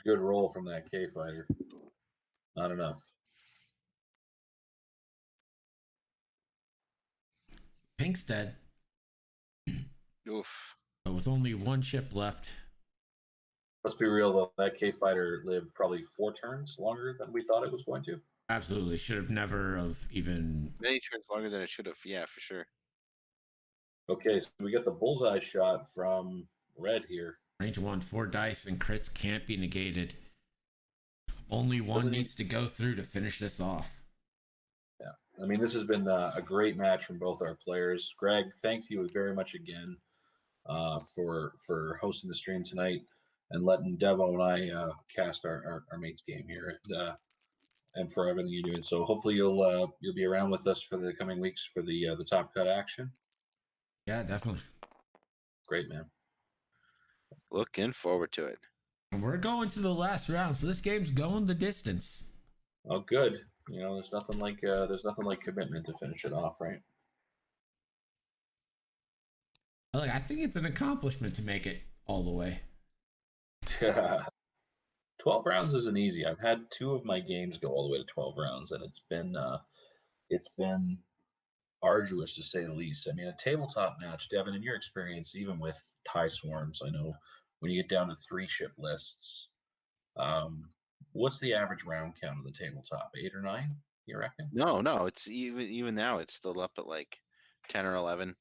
Good roll from that K fighter. Not enough. Pink's dead. Oof. But with only 1 ship left. Let's be real though. That K fighter lived probably 4 turns longer than we thought it was going to. Absolutely. Should have never have even... Many turns longer than it should have. Yeah, for sure. Okay, so we get the bullseye shot from red here. Range 1, 4 dice, and crits can't be negated. Only one needs to go through to finish this off. Yeah, I mean, this has been a great match from both our players. Greg, thank you very much again for hosting the stream tonight and letting Devo and I cast our mates game here, and for everything you're doing. So hopefully you'll be around with us for the coming weeks for the Top Cut action. Yeah, definitely. Great, man. Looking forward to it. And we're going to the last round, so this game's going the distance. Oh, good. You know, there's nothing like commitment to finish it off, right? Like, I think it's an accomplishment to make it all the way. Yeah. 12 rounds isn't easy. I've had 2 of my games go all the way to 12 rounds, and it's been arduous to say the least. I mean, a tabletop match, Devin, in your experience, even with tie swarms, I know when you get down to 3 ship lists, what's the average round count of the tabletop? 8 or 9? You reckon? No, it's even now it's still up at like 10 or 11.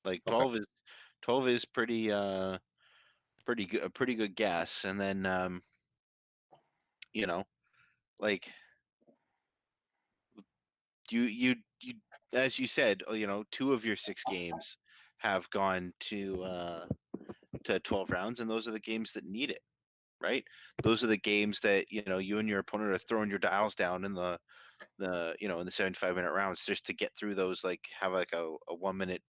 Like 12 is 12 is pretty good, a pretty good guess. And then you know, like you as you said, 2 of your 6 games have gone to 12 rounds, and those are the games that need it, right? Those are the games that you and your opponent are throwing your dials down in the in the 75-minute rounds just to get through those. Like have like a 1 minute,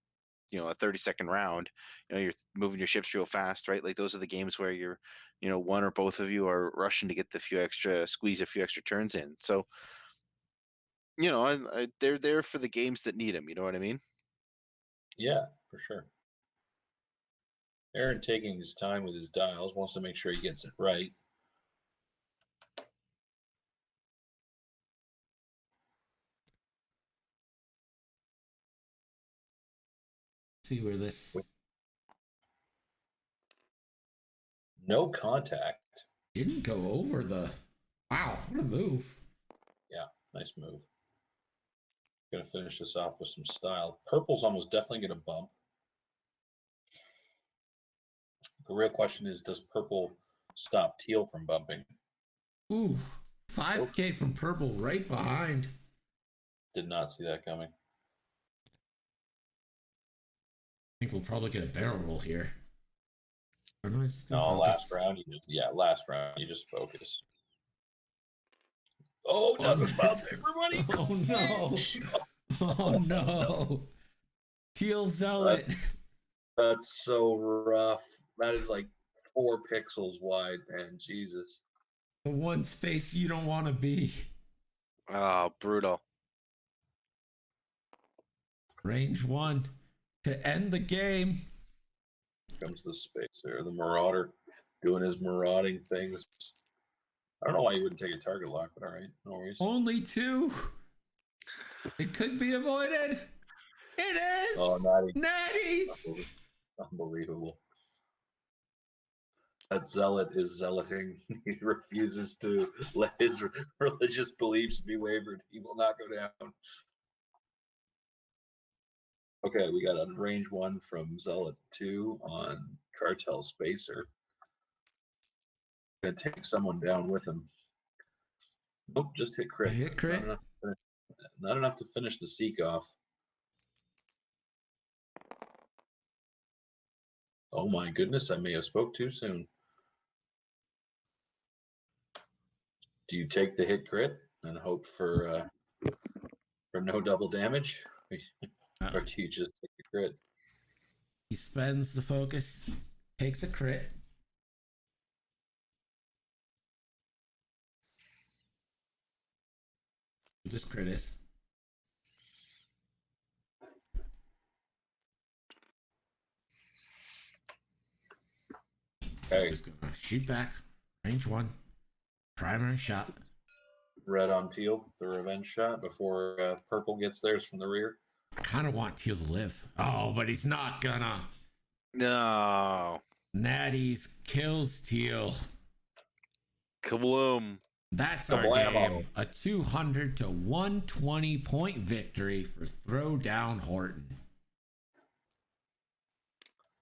a 30-second round. You're moving your ships real fast, right? Like those are the games where you're one or both of you are rushing to get squeeze a few extra turns in. So they're there for the games that need them. You know what I mean? Yeah, for sure. Aaron, taking his time with his dials, wants to make sure he gets it right. See where this... No contact. Didn't go over the... Wow, what a move. Yeah, nice move. Gonna finish this off with some style. Purple's almost definitely gonna bump. The real question is, does purple stop teal from bumping? Ooh, 5K from purple right behind. Did not see that coming. I think we'll probably get a barrel roll here. No, last round you just focus. Oh, doesn't bump. Everybody. Oh no. Oh no. Teal Zealot. That's so rough. That is like 4 pixels wide, man. Jesus. The one space you don't want to be. Oh, brutal. Range 1 to end the game. Comes the space there. The Marauder doing his marauding things. I don't know why you wouldn't take a target lock, but all right. No worries. Only 2. It could be avoided. It is. Oh, natty. Natties. Unbelievable. That zealot is zealoting. He refuses to let his religious beliefs be wavered. He will not go down. Okay, we got a range 1 from Zealot 2 on Cartel Spacer. Gonna take someone down with him. Nope, just hit crit. Hit crit. Not enough to finish the seek off. Oh my goodness, I may have spoke too soon. Do you take the hit crit and hope for no double damage? Or do you just take the crit? He spends the focus, takes a crit. Just crit is. So Okay. he's gonna shoot back. Range 1. Primary shot. Red on teal, the revenge shot before purple gets theirs from the rear. I kind of want Teal to live. Oh, but he's not gonna. No. Natty's kills Teal. Kabloom. That's our game. A 200 to 120 point victory for Throwdown Horton.